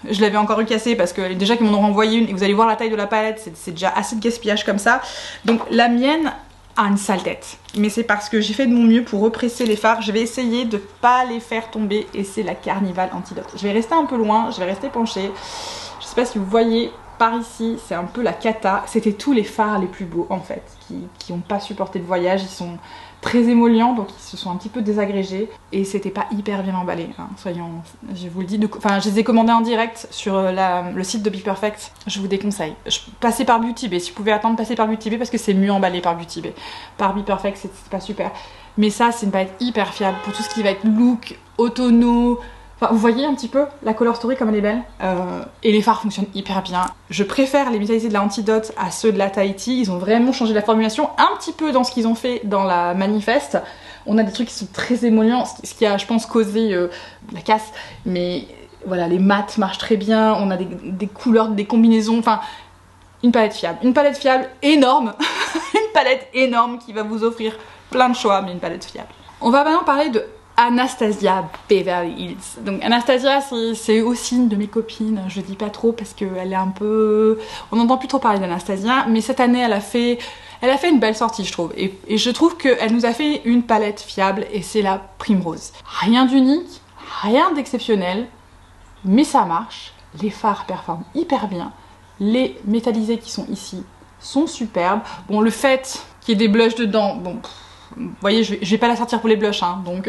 je l'avais encore eu cassée parce que déjà qu'ils m'en ont renvoyé une et vous allez voir la taille de la palette, c'est déjà assez de gaspillage comme ça. Donc la mienne a une sale tête, mais c'est parce que j'ai fait de mon mieux pour represser les fards. Je vais essayer de pas les faire tomber et c'est la Carnival Antidote. Je vais rester un peu loin, je vais rester penchée. Je sais pas si vous voyez par ici, c'est un peu la cata. C'était tous les fards les plus beaux en fait qui n'ont pas supporté le voyage. Ils sont très émollients donc ils se sont un petit peu désagrégés et c'était pas hyper bien emballé, hein. Soyons, je vous le dis, enfin je les ai commandés en direct sur le site de Be Perfect. Je vous déconseille, passez par Beauty Bay, si vous pouvez attendre, passez par Beauty Bay parce que c'est mieux emballé par Beauty Bay. Par Be Perfect c'est pas super, mais ça c'est une palette hyper fiable pour tout ce qui va être look, automno. Enfin, vous voyez un petit peu la color story comme elle est belle, et les fards fonctionnent hyper bien. Je préfère les métallisés de la Antidote à ceux de la Tahiti. Ils ont vraiment changé la formulation un petit peu dans ce qu'ils ont fait dans la Manifeste. On a des trucs qui sont très émollients, ce qui a je pense causé la casse, mais voilà, les mats marchent très bien. On a des couleurs, des combinaisons, enfin une palette fiable énorme. Une palette énorme qui va vous offrir plein de choix, mais une palette fiable. On va maintenant parler de Anastasia Beverly Hills. Donc Anastasia c'est aussi une de mes copines, je dis pas trop parce qu'elle est un peu... On n'entend plus trop parler d'Anastasia, mais cette année elle a fait une belle sortie je trouve. Et je trouve qu'elle nous a fait une palette fiable et c'est la Primrose. Rien d'unique, rien d'exceptionnel, mais ça marche. Les fards performent hyper bien. Les métallisés qui sont ici sont superbes. Bon, le fait qu'il y ait des blushs dedans, bon... Vous voyez, je vais pas la sortir pour les blushs, hein, donc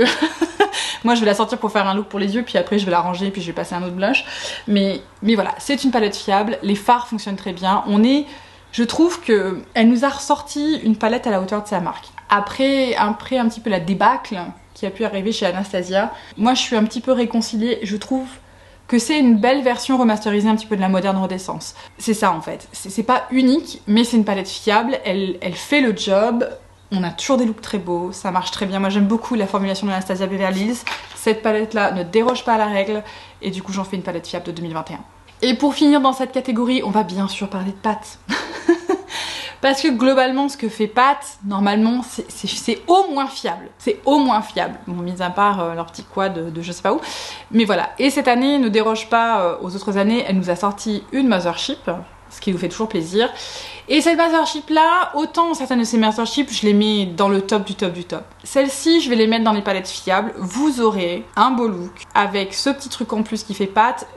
moi je vais la sortir pour faire un look pour les yeux, puis après je vais la ranger, puis je vais passer un autre blush. Mais voilà, c'est une palette fiable, les fards fonctionnent très bien. Je trouve qu'elle nous a ressorti une palette à la hauteur de sa marque. Après un petit peu la débâcle qui a pu arriver chez Anastasia, moi je suis un petit peu réconciliée, je trouve que c'est une belle version remasterisée un petit peu de la moderne renaissance. C'est ça en fait, c'est pas unique, mais c'est une palette fiable, elle fait le job. On a toujours des looks très beaux, ça marche très bien. Moi j'aime beaucoup la formulation de Anastasia Beverly Hills. Cette palette là ne déroge pas à la règle et du coup j'en fais une palette fiable de 2021. Et pour finir dans cette catégorie, on va bien sûr parler de Pat. Parce que globalement ce que fait Pat, normalement c'est au moins fiable. C'est au moins fiable. Bon, mis à part leur petit quad de je sais pas où. Mais voilà. Et cette année ne déroge pas aux autres années. Elle nous a sorti une Mothership, ce qui nous fait toujours plaisir. Et cette Mothership là, autant certaines de ces Mothership, je les mets dans le top du top du top. Celles-ci, je vais les mettre dans les palettes fiables. Vous aurez un beau look avec ce petit truc en plus qui fait Pat,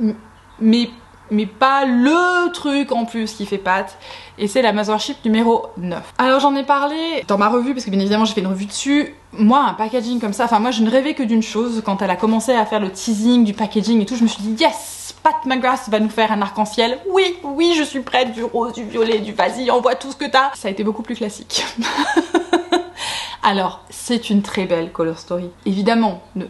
mais pas le truc en plus qui fait Pat. Et c'est la Mothership numéro 9. Alors j'en ai parlé dans ma revue, parce que bien évidemment j'ai fait une revue dessus. Moi, un packaging comme ça, enfin moi je ne rêvais que d'une chose. Quand elle a commencé à faire le teasing du packaging et tout, je me suis dit yes, Pat McGrath va nous faire un arc-en-ciel. Oui, je suis prête, du rose, du violet, du vas-y, envoie tout ce que t'as. Ça a été beaucoup plus classique. Alors, c'est une très belle color story. Évidemment, ne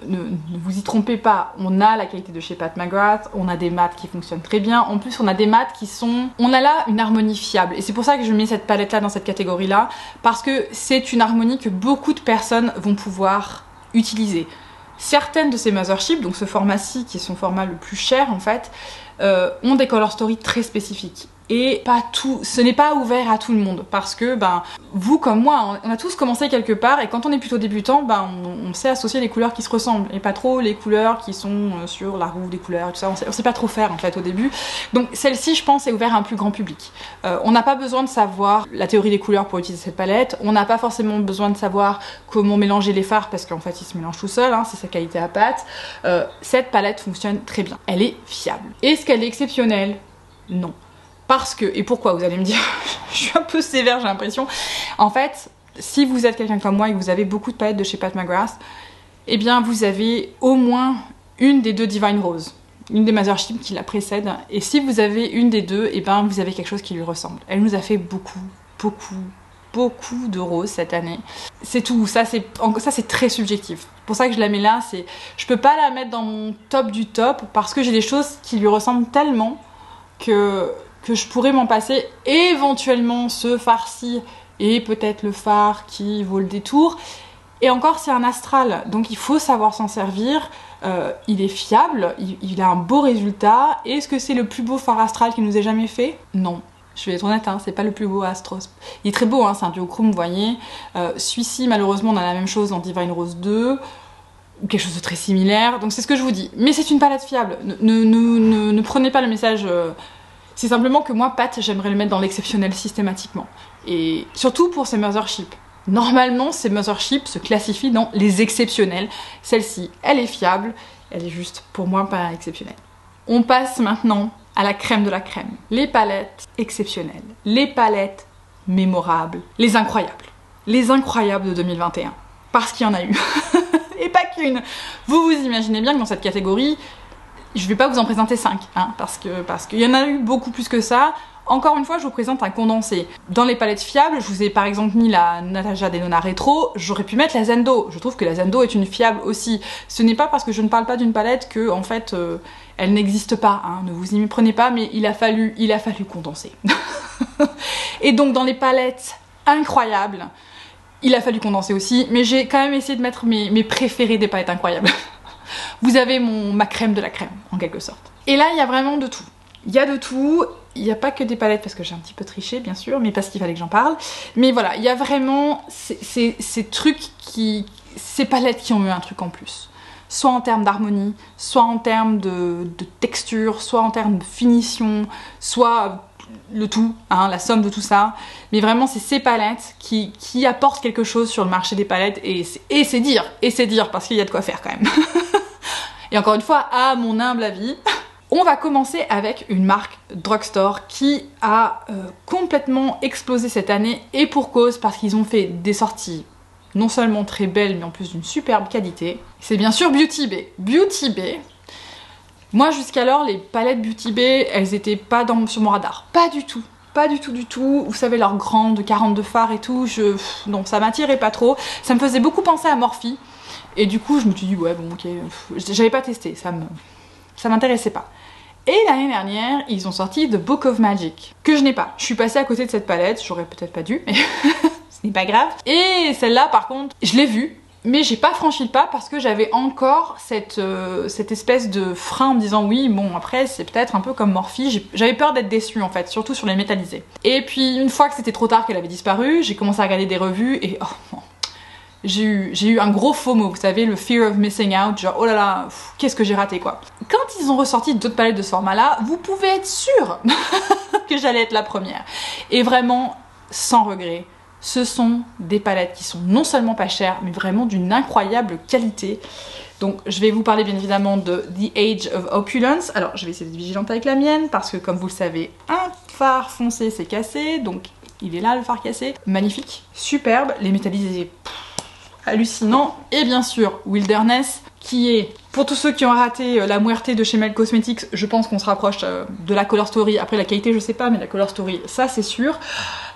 vous y trompez pas, on a la qualité de chez Pat McGrath, on a des mats qui fonctionnent très bien, en plus on a des mats qui sont... On a là une harmonie fiable, et c'est pour ça que je mets cette palette là dans cette catégorie là, parce que c'est une harmonie que beaucoup de personnes vont pouvoir utiliser. Certaines de ces Mothership, donc ce format-ci qui est son format le plus cher en fait, ont des color story très spécifiques. Et pas tout, ce n'est pas ouvert à tout le monde parce que ben vous comme moi, on a tous commencé quelque part et quand on est plutôt débutant, ben on sait associer les couleurs qui se ressemblent et pas trop les couleurs qui sont sur la roue des couleurs et tout ça, on sait pas trop faire en fait au début. Donc celle-ci je pense est ouverte à un plus grand public. On n'a pas besoin de savoir la théorie des couleurs pour utiliser cette palette, on n'a pas forcément besoin de savoir comment mélanger les fards parce qu'en fait ils se mélangent tout seuls, hein, c'est sa qualité à Pat. Cette palette fonctionne très bien, elle est fiable. Est-ce qu'elle est exceptionnelle? Non. Parce que, et pourquoi vous allez me dire, je suis un peu sévère j'ai l'impression, en fait, si vous êtes quelqu'un comme moi et que vous avez beaucoup de palettes de chez Pat McGrath, eh bien vous avez au moins une des deux Divine Rose, une des Mothership qui la précède, et si vous avez une des deux, eh bien vous avez quelque chose qui lui ressemble. Elle nous a fait beaucoup de roses cette année. C'est tout, ça c'est très subjectif. C'est pour ça que je la mets là, je peux pas la mettre dans mon top du top, parce que j'ai des choses qui lui ressemblent tellement que je pourrais m'en passer, éventuellement ce fard-ci et peut-être le fard qui vaut le détour. Et encore c'est un astral, donc il faut savoir s'en servir. il est fiable, il a un beau résultat. Est-ce que c'est le plus beau fard astral qui nous ait jamais fait? Non. Je vais être honnête, hein, c'est pas le plus beau Astros. Il est très beau, hein, c'est un duo chrome, vous voyez. Celui-ci, malheureusement, on a la même chose dans Divine Rose 2, ou quelque chose de très similaire. Donc c'est ce que je vous dis. Mais c'est une palette fiable. Ne prenez pas le message... C'est simplement que moi, Pat, j'aimerais le mettre dans l'exceptionnel systématiquement. Et surtout pour ces Mothership. Normalement, ces Mothership se classifient dans les exceptionnels. Celle-ci, elle est fiable. Elle est juste, pour moi, pas exceptionnelle. On passe maintenant à la crème de la crème. Les palettes exceptionnelles. Les palettes mémorables. Les incroyables. Les incroyables de 2021. Parce qu'il y en a eu. Et pas qu'une. Vous imaginez bien que dans cette catégorie, je vais pas vous en présenter 5, hein, parce qu'il y en a eu beaucoup plus que ça. Encore une fois, je vous présente un condensé. Dans les palettes fiables, je vous ai par exemple mis la Natasha Denona Retro, j'aurais pu mettre la Zendo. Je trouve que la Zendo est une fiable aussi. Ce n'est pas parce que je ne parle pas d'une palette que, en fait, elle n'existe pas, hein. Ne vous y prenez pas, mais il a fallu condenser. Et donc dans les palettes incroyables, il a fallu condenser aussi, mais j'ai quand même essayé de mettre mes préférés des palettes incroyables. Vous avez ma crème de la crème, en quelque sorte. Et là, il y a vraiment de tout. Il y a de tout. Il n'y a pas que des palettes, parce que j'ai un petit peu triché, bien sûr, mais parce qu'il fallait que j'en parle. Mais voilà, il y a vraiment ces trucs ces palettes qui ont eu un truc en plus. Soit en termes d'harmonie, soit en termes de texture, soit en termes de finition, soit le tout, hein, la somme de tout ça. Mais vraiment, c'est ces palettes qui apportent quelque chose sur le marché des palettes. Et c'est dire, parce qu'il y a de quoi faire quand même. Et encore une fois, à mon humble avis, on va commencer avec une marque drugstore qui a complètement explosé cette année, et pour cause, parce qu'ils ont fait des sorties non seulement très belles, mais en plus d'une superbe qualité. C'est bien sûr Beauty Bay. Beauty Bay, moi jusqu'alors, les palettes Beauty Bay, elles étaient pas sur mon radar. Pas du tout. Pas du tout du tout. Vous savez, leurs grandes 42 fards et tout, non, ça m'attirait pas trop. Ça me faisait beaucoup penser à Morphe. Et du coup, je me suis dit, ouais, bon, ok, j'avais pas testé, ça m'intéressait pas. Et l'année dernière, ils ont sorti The Book of Magic, que je n'ai pas. Je suis passée à côté de cette palette, j'aurais peut-être pas dû, mais ce n'est pas grave. Et celle-là, par contre, je l'ai vue, mais j'ai pas franchi le pas parce que j'avais encore cette espèce de frein en me disant, oui, bon, après, c'est peut-être un peu comme Morphe. J'avais peur d'être déçue, en fait, surtout sur les métallisés. Et puis, une fois que c'était trop tard qu'elle avait disparu, j'ai commencé à regarder des revues et, oh, bon, j'ai eu un gros FOMO, vous savez, le fear of missing out, genre oh là là, qu'est-ce que j'ai raté quoi. Quand ils ont ressorti d'autres palettes de ce format-là, vous pouvez être sûr que j'allais être la première. Et vraiment, sans regret, ce sont des palettes qui sont non seulement pas chères, mais vraiment d'une incroyable qualité. Donc je vais vous parler bien évidemment de The Age of Opulence. Alors je vais essayer d'être vigilante avec la mienne, parce que comme vous le savez, un fard foncé s'est cassé, donc il est là le fard cassé. Magnifique, superbe, les métallisés... hallucinant. Et bien sûr Wilderness, qui est, pour tous ceux qui ont raté la Muerte de chez Mel Cosmetics, je pense qu'on se rapproche de la Color Story. Après la qualité je sais pas, mais la Color Story, ça c'est sûr.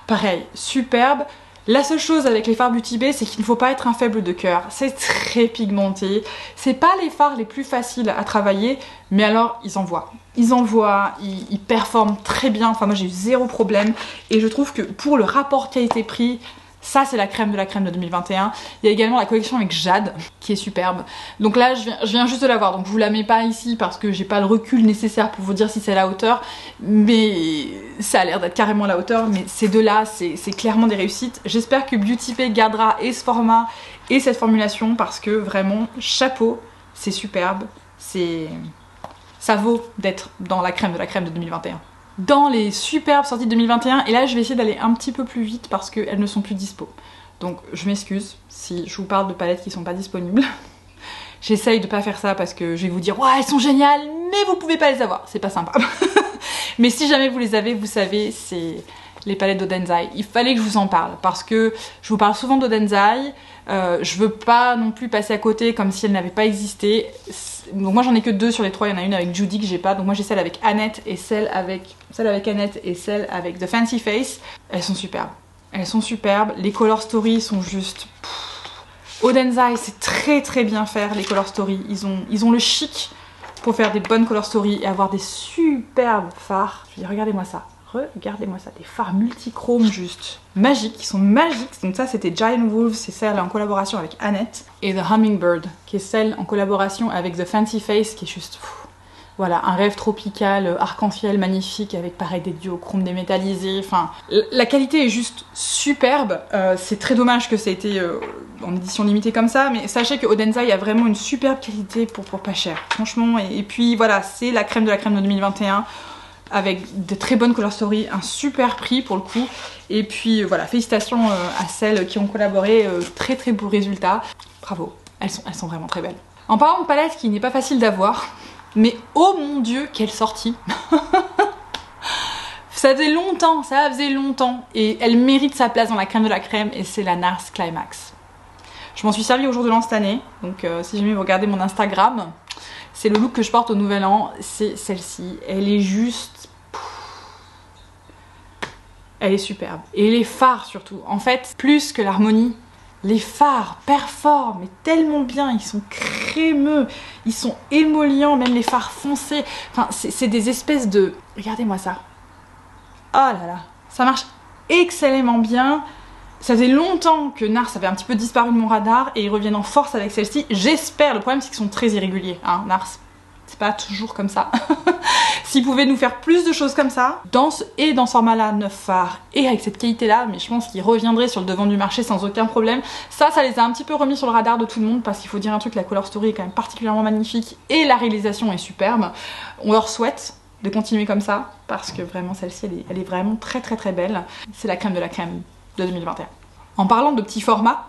Pareil, superbe. La seule chose avec les fards Beauty Bay, c'est qu'il ne faut pas être un faible de cœur. C'est très pigmenté. C'est pas les fards les plus faciles à travailler, mais alors ils envoient. Ils performent très bien. Enfin moi j'ai eu zéro problème. Et je trouve que pour le rapport qualité-prix, ça c'est la crème de la crème de 2021. Il y a également la collection avec Jade qui est superbe. Donc là je viens juste de la voir, donc je vous la mets pas ici parce que j'ai pas le recul nécessaire pour vous dire si c'est à la hauteur, mais ça a l'air d'être carrément à la hauteur. Mais ces deux là c'est clairement des réussites. J'espère que Beauty Bay gardera et ce format et cette formulation, parce que vraiment chapeau, c'est superbe, ça vaut d'être dans la crème de la crème de 2021. Dans les superbes sorties de 2021, et là je vais essayer d'aller un petit peu plus vite parce qu'elles ne sont plus dispo. Donc je m'excuse si je vous parle de palettes qui sont pas disponibles. J'essaye de pas faire ça parce que je vais vous dire ouais elles sont géniales, mais vous pouvez pas les avoir, c'est pas sympa. Mais si jamais vous les avez, vous savez, c'est les palettes d'Odenzai. Il fallait que je vous en parle parce que je vous parle souvent d'Odenzai. Je veux pas non plus passer à côté comme si elle n'avait pas existé. Donc moi j'en ai que 2 sur les 3, il y en a une avec Judy que j'ai pas. Donc moi j'ai celle avec Annette et celle avec Annette et celle avec The Fancy Face. Elles sont superbes. Elles sont superbes. Les Color Story sont juste... Odenzai c'est très très bien faire les Color Story. Ils ont le chic pour faire des bonnes Color Story et avoir des superbes fards. Je veux dire, regardez-moi ça. Regardez-moi ça, des fards multichromes juste magiques, qui sont magiques. Donc ça c'était Giant Wolf, c'est celle en collaboration avec Annette. Et The Hummingbird, qui est celle en collaboration avec The Fancy Face, qui est juste... Voilà, un rêve tropical, arc-en-ciel magnifique, avec pareil des duochromes démétallisés. Enfin, la qualité est juste superbe. C'est très dommage que ça ait été en édition limitée comme ça, mais sachez que Odensai a vraiment une superbe qualité pour pas cher. Franchement, et puis voilà, c'est la crème de 2021, avec de très bonnes color story, un super prix pour le coup. Et puis voilà, félicitations à celles qui ont collaboré, très très beaux résultats. Bravo, elles sont vraiment très belles. En parlant de palette qui n'est pas facile d'avoir, mais oh mon dieu, quelle sortie. Ça faisait longtemps, et elle mérite sa place dans la crème de la crème, et c'est la NARS Climax. Je m'en suis servie au jour de l'an cette année, donc si jamais vous regardez mon Instagram, c'est le look que je porte au nouvel an, c'est celle-ci. Elle est juste... Elle est superbe. Et les fards surtout, en fait, plus que l'harmonie, les fards performent mais tellement bien, ils sont crémeux, ils sont émollients, même les fards foncés. Enfin, c'est des espèces de... Regardez-moi ça. Oh là là, ça marche excellemment bien. Ça faisait longtemps que NARS avait un petit peu disparu de mon radar et ils reviennent en force avec celle-ci. J'espère, le problème c'est qu'ils sont très irréguliers, hein, NARS. C'est pas toujours comme ça. S'ils pouvaient nous faire plus de choses comme ça, dans ce format-là, 9 fards, et avec cette qualité-là, mais je pense qu'ils reviendraient sur le devant du marché sans aucun problème. Ça les a un petit peu remis sur le radar de tout le monde, parce qu'il faut dire un truc, la color story est quand même particulièrement magnifique, et la réalisation est superbe. On leur souhaite de continuer comme ça, parce que vraiment celle-ci, elle est vraiment très très très belle. C'est la crème de la crème de 2021. En parlant de petits formats,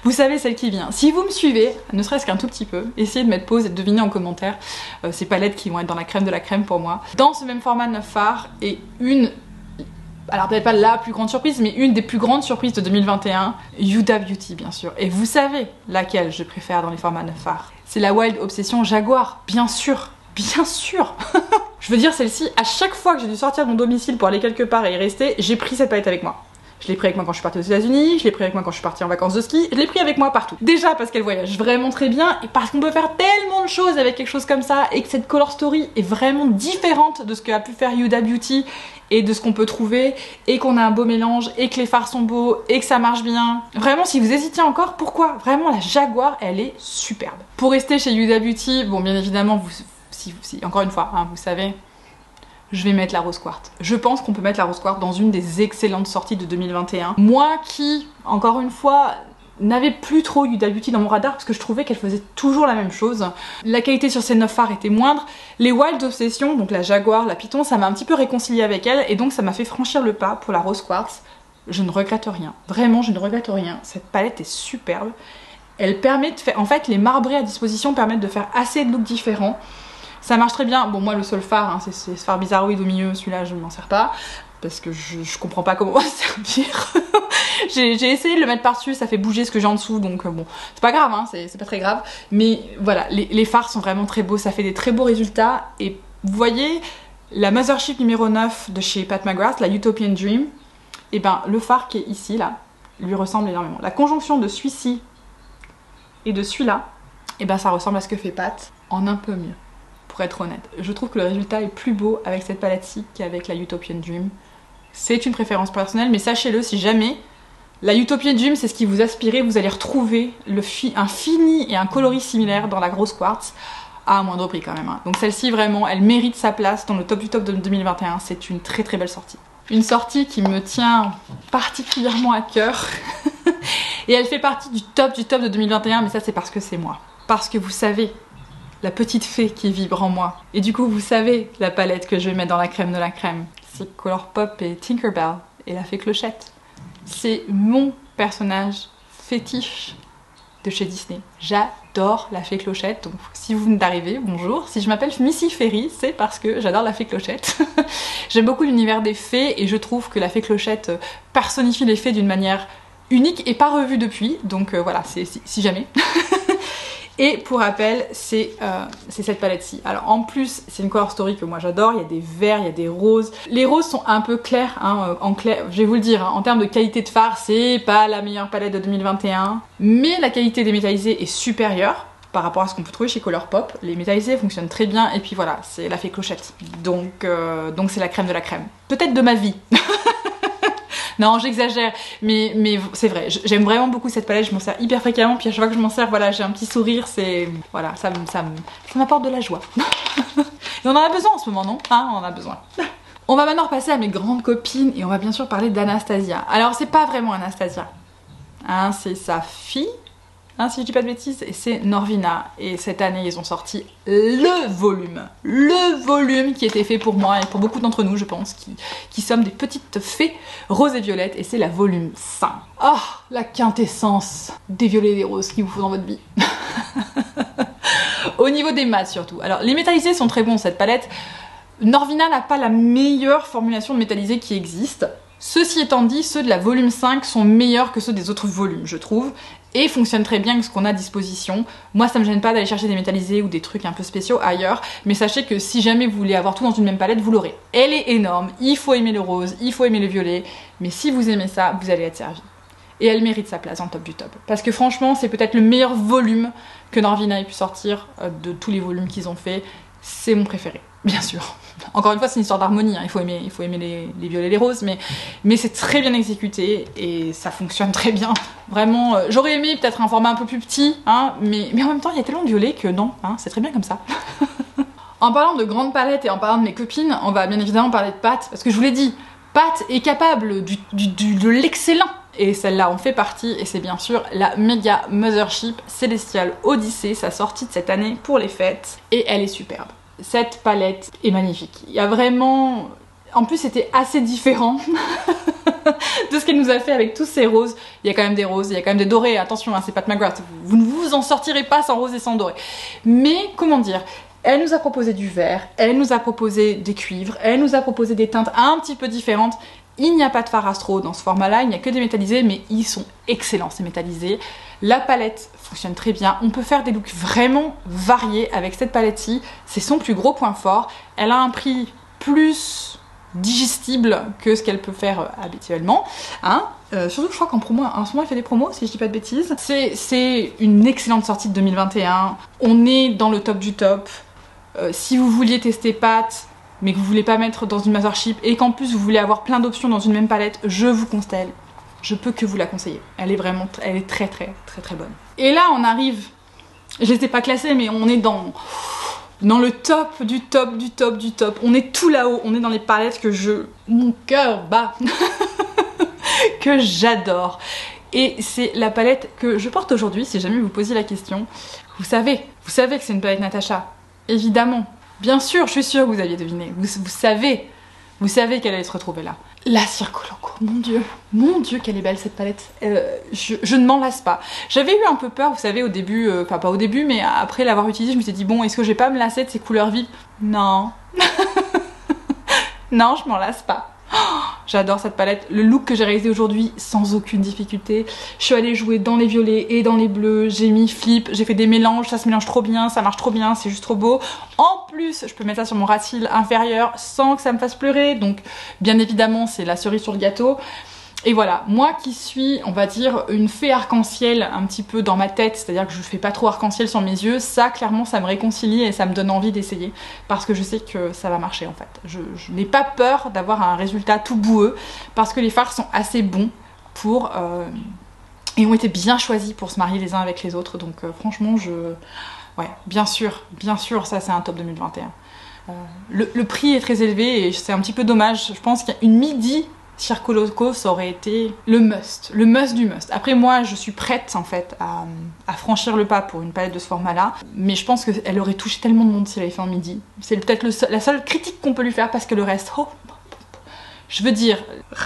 vous savez celle qui vient. Si vous me suivez, ne serait-ce qu'un tout petit peu, essayez de mettre pause et de deviner en commentaire ces palettes qui vont être dans la crème de la crème pour moi. Dans ce même format 9 fards, et une, alors peut-être pas la plus grande surprise, mais une des plus grandes surprises de 2021, Huda Beauty bien sûr. Et vous savez laquelle je préfère dans les formats 9 fards. C'est la Wild Obsession Jaguar, bien sûr. Bien sûr. Je veux dire, celle-ci, à chaque fois que j'ai dû sortir de mon domicile pour aller quelque part et y rester, j'ai pris cette palette avec moi. Je l'ai pris avec moi quand je suis partie aux États-Unis, je l'ai pris avec moi quand je suis partie en vacances de ski, je l'ai pris avec moi partout. Déjà parce qu'elle voyage vraiment très bien et parce qu'on peut faire tellement de choses avec quelque chose comme ça et que cette color story est vraiment différente de ce qu'a pu faire Huda Beauty et de ce qu'on peut trouver et qu'on a un beau mélange et que les fards sont beaux et que ça marche bien. Vraiment, si vous hésitez encore, pourquoi? Vraiment, la Jaguar, elle est superbe. Pour rester chez Huda Beauty, bon, bien évidemment, encore une fois, hein, vous savez, je vais mettre la Rose Quartz. Je pense qu'on peut mettre la Rose Quartz dans une des excellentes sorties de 2021. Moi qui, encore une fois, n'avais plus trop Huda Beauty dans mon radar parce que je trouvais qu'elle faisait toujours la même chose. La qualité sur ces 9 fards était moindre. Les Wild Obsession, donc la Jaguar, la Python, ça m'a un petit peu réconcilié avec elle et donc ça m'a fait franchir le pas pour la Rose Quartz. Je ne regrette rien. Vraiment, je ne regrette rien. Cette palette est superbe. Elle permet de faire... En fait, les marbrés à disposition permettent de faire assez de looks différents. Ça marche très bien. Bon, moi, le seul phare, hein, c'est ce phare bizarroïde au milieu. Celui-là, je ne m'en sers pas. Parce que je comprends pas comment servir. J'ai essayé de le mettre par-dessus. Ça fait bouger ce que j'ai en dessous. Donc, bon, c'est pas grave, hein, c'est pas très grave. Mais voilà, les phares sont vraiment très beaux. Ça fait des très beaux résultats. Et vous voyez, la Mothership numéro 9 de chez Pat McGrath, la Utopian Dream, et ben, le phare qui est ici, là, lui ressemble énormément. La conjonction de celui-ci et de celui-là, et ben, ça ressemble à ce que fait Pat en un peu mieux. Pour être honnête, je trouve que le résultat est plus beau avec cette palette-ci qu'avec la Utopian Dream. C'est une préférence personnelle, mais sachez-le, si jamais la Utopian Dream c'est ce qui vous aspirez, vous allez retrouver un fini et un coloris similaire dans la Rose Quartz à un moindre prix quand même. Hein. Donc celle-ci vraiment, elle mérite sa place dans le top du top de 2021. C'est une très très belle sortie. Une sortie qui me tient particulièrement à cœur et elle fait partie du top de 2021, mais ça c'est parce que c'est moi. Parce que vous savez, la petite fée qui vibre en moi. Et du coup, vous savez la palette que je vais mettre dans la crème de la crème. C'est Colourpop et Tinkerbell et la fée Clochette. C'est mon personnage fétiche de chez Disney. J'adore la fée Clochette. Donc si vous venez d'arriver, bonjour. Si je m'appelle Missy Ferry, c'est parce que j'adore la fée Clochette. J'aime beaucoup l'univers des fées et je trouve que la fée Clochette personnifie les fées d'une manière unique et pas revue depuis. Donc voilà, c'est si jamais. Et pour rappel, c'est cette palette-ci. Alors en plus, c'est une color story que moi j'adore. Il y a des verts, il y a des roses. Les roses sont un peu clairs, hein, en clair. Je vais vous le dire, hein, en termes de qualité de fard, c'est pas la meilleure palette de 2021. Mais la qualité des métallisés est supérieure. par rapport à ce qu'on peut trouver chez Colourpop. Les métallisés fonctionnent très bien et puis voilà, c'est la fée clochette. Donc c'est la crème de la crème. Peut-être de ma vie. Non, j'exagère, mais c'est vrai, j'aime vraiment beaucoup cette palette, je m'en sers hyper fréquemment, puis à chaque fois que je m'en sers, voilà, j'ai un petit sourire, c'est... Voilà, ça m'apporte de la joie. Et on en a besoin en ce moment, non? Hein, on en a besoin. On va maintenant repasser à mes grandes copines, et on va bien sûr parler d'Anastasia. Alors, c'est pas vraiment Anastasia, hein, c'est sa fille, hein, si je dis pas de bêtises, et c'est Norvina. Et cette année, ils ont sorti le volume qui était fait pour moi et pour beaucoup d'entre nous, je pense, qui sommes des petites fées roses et violettes, et c'est la volume 5. Oh, la quintessence des violets et des roses qu'il vous faut dans votre vie. Au niveau des mats surtout. Alors, les métallisés sont très bons, cette palette. Norvina n'a pas la meilleure formulation de métallisés qui existe. Ceci étant dit, ceux de la volume 5 sont meilleurs que ceux des autres volumes, je trouve, et fonctionnent très bien avec ce qu'on a à disposition. Moi, ça me gêne pas d'aller chercher des métallisés ou des trucs un peu spéciaux ailleurs, mais sachez que si jamais vous voulez avoir tout dans une même palette, vous l'aurez. Elle est énorme, il faut aimer le rose, il faut aimer le violet, mais si vous aimez ça, vous allez être servi. Et elle mérite sa place en top du top. Parce que franchement, c'est peut-être le meilleur volume que Norvina ait pu sortir de tous les volumes qu'ils ont fait. C'est mon préféré, bien sûr. Encore une fois, c'est une histoire d'harmonie, hein. Il faut aimer les violets et les roses, mais c'est très bien exécuté et ça fonctionne très bien. Vraiment, j'aurais aimé peut-être un format un peu plus petit, hein, mais en même temps, il y a tellement de violets que non, hein, c'est très bien comme ça. En parlant de grandes palettes et en parlant de mes copines, on va bien évidemment parler de Pat, parce que je vous l'ai dit, Pat est capable de l'excellent. Et celle-là en fait partie, et c'est bien sûr la méga Mothership Celestial Odyssey, sa sortie de cette année pour les fêtes, et elle est superbe. Cette palette est magnifique. Il y a vraiment... En plus, c'était assez différent de ce qu'elle nous a fait avec tous ces roses. Il y a quand même des roses, il y a quand même des dorés. Attention, hein, c'est Pat McGrath, vous ne vous en sortirez pas sans rose et sans doré. Mais, comment dire, elle nous a proposé du vert, elle nous a proposé des cuivres, elle nous a proposé des teintes un petit peu différentes. Il n'y a pas de fard astro dans ce format-là, il n'y a que des métallisés, mais ils sont excellents ces métallisés. La palette fonctionne très bien, on peut faire des looks vraiment variés avec cette palette-ci, c'est son plus gros point fort. Elle a un prix plus digestible que ce qu'elle peut faire habituellement, hein. Surtout je crois qu'en promo, en ce moment elle fait des promos si je dis pas de bêtises. C'est une excellente sortie de 2021, on est dans le top du top. Si vous vouliez tester Pat, mais que vous voulez pas mettre dans une Mothership et qu'en plus vous voulez avoir plein d'options dans une même palette, je vous conseille, je peux que vous la conseiller. Elle est vraiment, elle est très bonne. Et là on arrive, je les ai pas classées mais on est dans le top du top du top du top. On est tout là-haut, on est dans les palettes que mon cœur bat, que j'adore. Et c'est la palette que je porte aujourd'hui, si jamais vous posiez la question. Vous savez que c'est une palette Natasha, évidemment. Bien sûr, je suis sûre que vous aviez deviné. Vous savez qu'elle allait se retrouver là. La Circoloco, mon dieu, qu'elle est belle cette palette. Je ne m'en lasse pas. J'avais eu un peu peur, vous savez, au début, enfin pas au début, mais après l'avoir utilisée, je me suis dit, bon, est-ce que je vais pas me lasser de ces couleurs vives? Non. Non, je m'en lasse pas. J'adore cette palette, le look que j'ai réalisé aujourd'hui sans aucune difficulté. Je suis allée jouer dans les violets et dans les bleus, j'ai mis flip, j'ai fait des mélanges, ça se mélange trop bien, ça marche trop bien, c'est juste trop beau. En plus, je peux mettre ça sur mon ras cils inférieur sans que ça me fasse pleurer, donc bien évidemment c'est la cerise sur le gâteau. Et voilà, moi qui suis, on va dire, une fée arc-en-ciel un petit peu dans ma tête, c'est-à-dire que je fais pas trop arc-en-ciel sur mes yeux, ça clairement ça me réconcilie et ça me donne envie d'essayer parce que je sais que ça va marcher en fait. Je n'ai pas peur d'avoir un résultat tout boueux parce que les fards sont assez bons pour... et ont été bien choisis pour se marier les uns avec les autres, donc franchement ouais, bien sûr, ça c'est un top 2021. Le prix est très élevé et c'est un petit peu dommage, je pense qu'il y a une midi Circoloco, ça aurait été le must du must. Après moi je suis prête en fait à franchir le pas pour une palette de ce format là, mais je pense qu'elle aurait touché tellement de monde si elle avait fait en midi. C'est peut-être la seule critique qu'on peut lui faire parce que le reste, oh, je veux dire,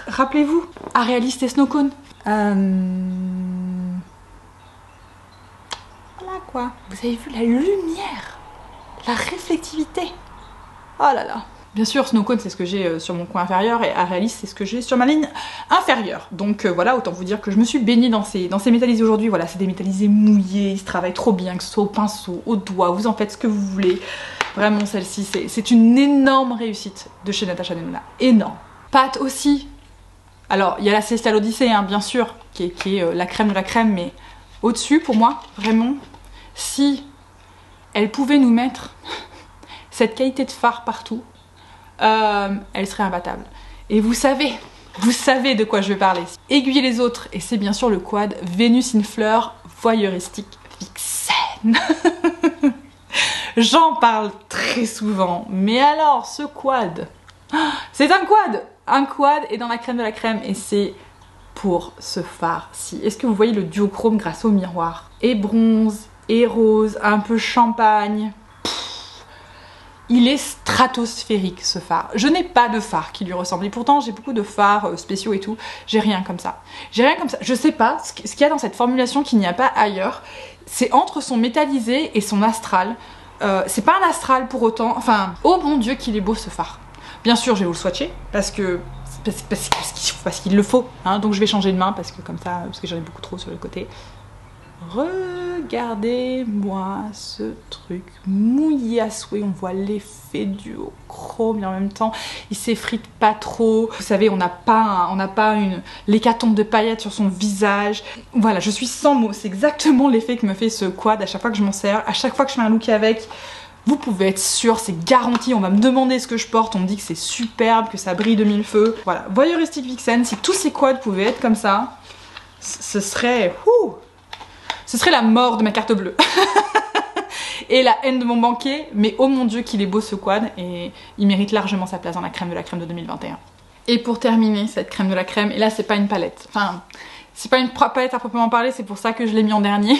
rappelez-vous, Aréaliste et Snowcone. Voilà quoi, vous avez vu la lumière, la réflectivité, oh là là. Bien sûr, Snowcone c'est ce que j'ai sur mon coin inférieur et Aréaliste c'est ce que j'ai sur ma ligne inférieure. Donc voilà, autant vous dire que je me suis baignée dans ces métallisés aujourd'hui. Voilà, c'est des métallisés mouillés, ils se travaillent trop bien, que ce soit au pinceau, au doigt, vous en faites ce que vous voulez. Vraiment celle-ci, c'est une énorme réussite de chez Natasha Denona, énorme. Pat aussi. Alors il y a la Celestial Odyssey, hein, bien sûr, qui est la crème de la crème, mais au-dessus pour moi, vraiment, si elle pouvait nous mettre cette qualité de fard partout, elle serait imbattable. Et vous savez de quoi je vais parler. Aiguiller les autres, et c'est bien sûr le quad Vénus in Fleur voyeuristique Vixen. J'en parle très souvent, mais alors ce quad, c'est un quad est dans la crème de la crème, et c'est pour ce fard-ci. Est-ce que vous voyez le duochrome grâce au miroir? Et bronze, et rose, un peu champagne. Il est stratosphérique ce fard. Je n'ai pas de fard qui lui ressemble. Et pourtant j'ai beaucoup de fards spéciaux et tout. J'ai rien comme ça. Je sais pas ce qu'il y a dans cette formulation qu'il n'y a pas ailleurs. C'est entre son métallisé et son astral. C'est pas un astral pour autant. Enfin, oh mon Dieu qu'il est beau ce fard. Bien sûr je vais vous le swatcher parce qu'il le faut. Hein, donc je vais changer de main parce que comme ça, parce que j'en ai beaucoup trop sur le côté. Regardez-moi ce truc mouillé à souhait, on voit l'effet du chrome et en même temps il s'effrite pas trop. Vous savez, on n'a pas l'hécatombe de paillettes sur son visage. Voilà, je suis sans mots, c'est exactement l'effet que me fait ce quad à chaque fois que je m'en sers, à chaque fois que je fais un look avec. Vous pouvez être sûr, c'est garanti, on va me demander ce que je porte, on me dit que c'est superbe, que ça brille de mille feux. Voilà, voyeuristique Vixen, si tous ces quads pouvaient être comme ça, ce serait... Ce serait la mort de ma carte bleue. Et la haine de mon banquier, mais oh mon Dieu qu'il est beau ce quad, et il mérite largement sa place dans la crème de la crème de 2021. Et pour terminer cette crème de la crème, et là c'est pas une palette, enfin c'est pas une palette à proprement parler, c'est pour ça que je l'ai mis en dernier,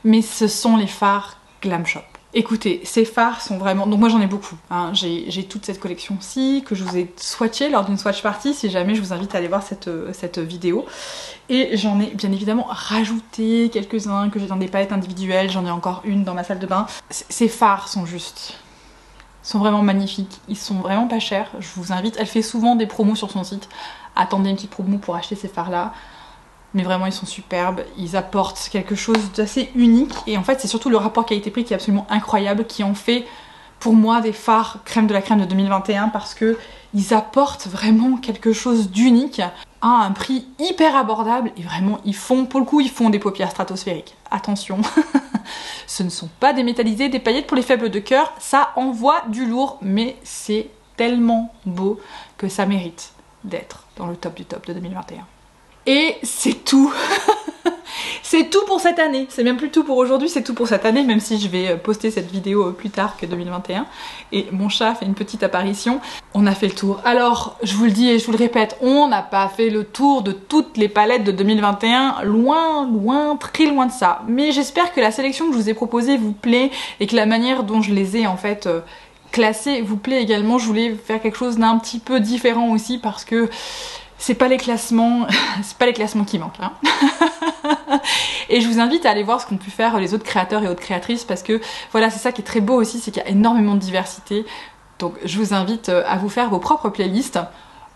mais ce sont les fards Glam Shop. Écoutez, ces fards sont vraiment... Donc moi j'en ai beaucoup, hein. J'ai toute cette collection-ci que je vous ai swatché lors d'une swatch party, si jamais je vous invite à aller voir cette vidéo. Et j'en ai bien évidemment rajouté quelques-uns que j'ai dans des palettes individuelles, j'en ai encore une dans ma salle de bain. Ces fards sont vraiment magnifiques, ils sont vraiment pas chers, je vous invite, elle fait souvent des promos sur son site, attendez une petite promo pour acheter ces fards là. Mais vraiment ils sont superbes, ils apportent quelque chose d'assez unique et en fait c'est surtout le rapport qualité-prix qui est absolument incroyable qui en fait pour moi des fards crème de la crème de 2021 parce que ils apportent vraiment quelque chose d'unique à un prix hyper abordable et vraiment pour le coup ils font des paupières stratosphériques. Attention, ce ne sont pas des métallisés, des paillettes pour les faibles de cœur, ça envoie du lourd mais c'est tellement beau que ça mérite d'être dans le top du top de 2021. Et c'est tout. C'est tout pour cette année. C'est même plus tout pour aujourd'hui, c'est tout pour cette année, même si je vais poster cette vidéo plus tard que 2021. Et mon chat fait une petite apparition. On a fait le tour. Alors, je vous le dis et je vous le répète, on n'a pas fait le tour de toutes les palettes de 2021. Loin, très loin de ça. Mais j'espère que la sélection que je vous ai proposée vous plaît et que la manière dont je les ai en fait... classées vous plaît également. Je voulais faire quelque chose d'un petit peu différent aussi parce que c'est pas les classements qui manquent hein. Et je vous invite à aller voir ce qu'ont pu faire les autres créateurs et autres créatrices parce que voilà, c'est ça qui est très beau aussi, c'est qu'il y a énormément de diversité. Donc je vous invite à vous faire vos propres playlists.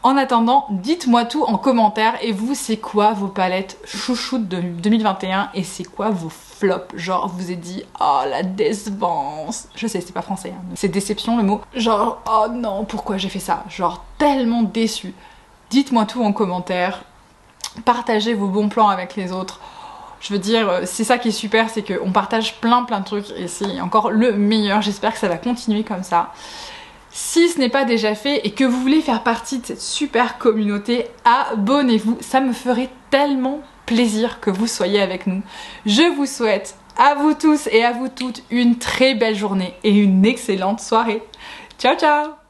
En attendant, dites-moi tout en commentaire. Et vous, c'est quoi vos palettes chouchoutes de 2021 et c'est quoi vos flops? Genre, vous avez dit, oh la décevance. Je sais, c'est pas français, hein, c'est déception le mot. Genre, oh non, pourquoi j'ai fait ça? Genre, tellement déçue. Dites-moi tout en commentaire, partagez vos bons plans avec les autres. Je veux dire, c'est ça qui est super, c'est qu'on partage plein de trucs et c'est encore le meilleur. J'espère que ça va continuer comme ça. Si ce n'est pas déjà fait et que vous voulez faire partie de cette super communauté, abonnez-vous. Ça me ferait tellement plaisir que vous soyez avec nous. Je vous souhaite à vous tous et à vous toutes une très belle journée et une excellente soirée. Ciao ciao!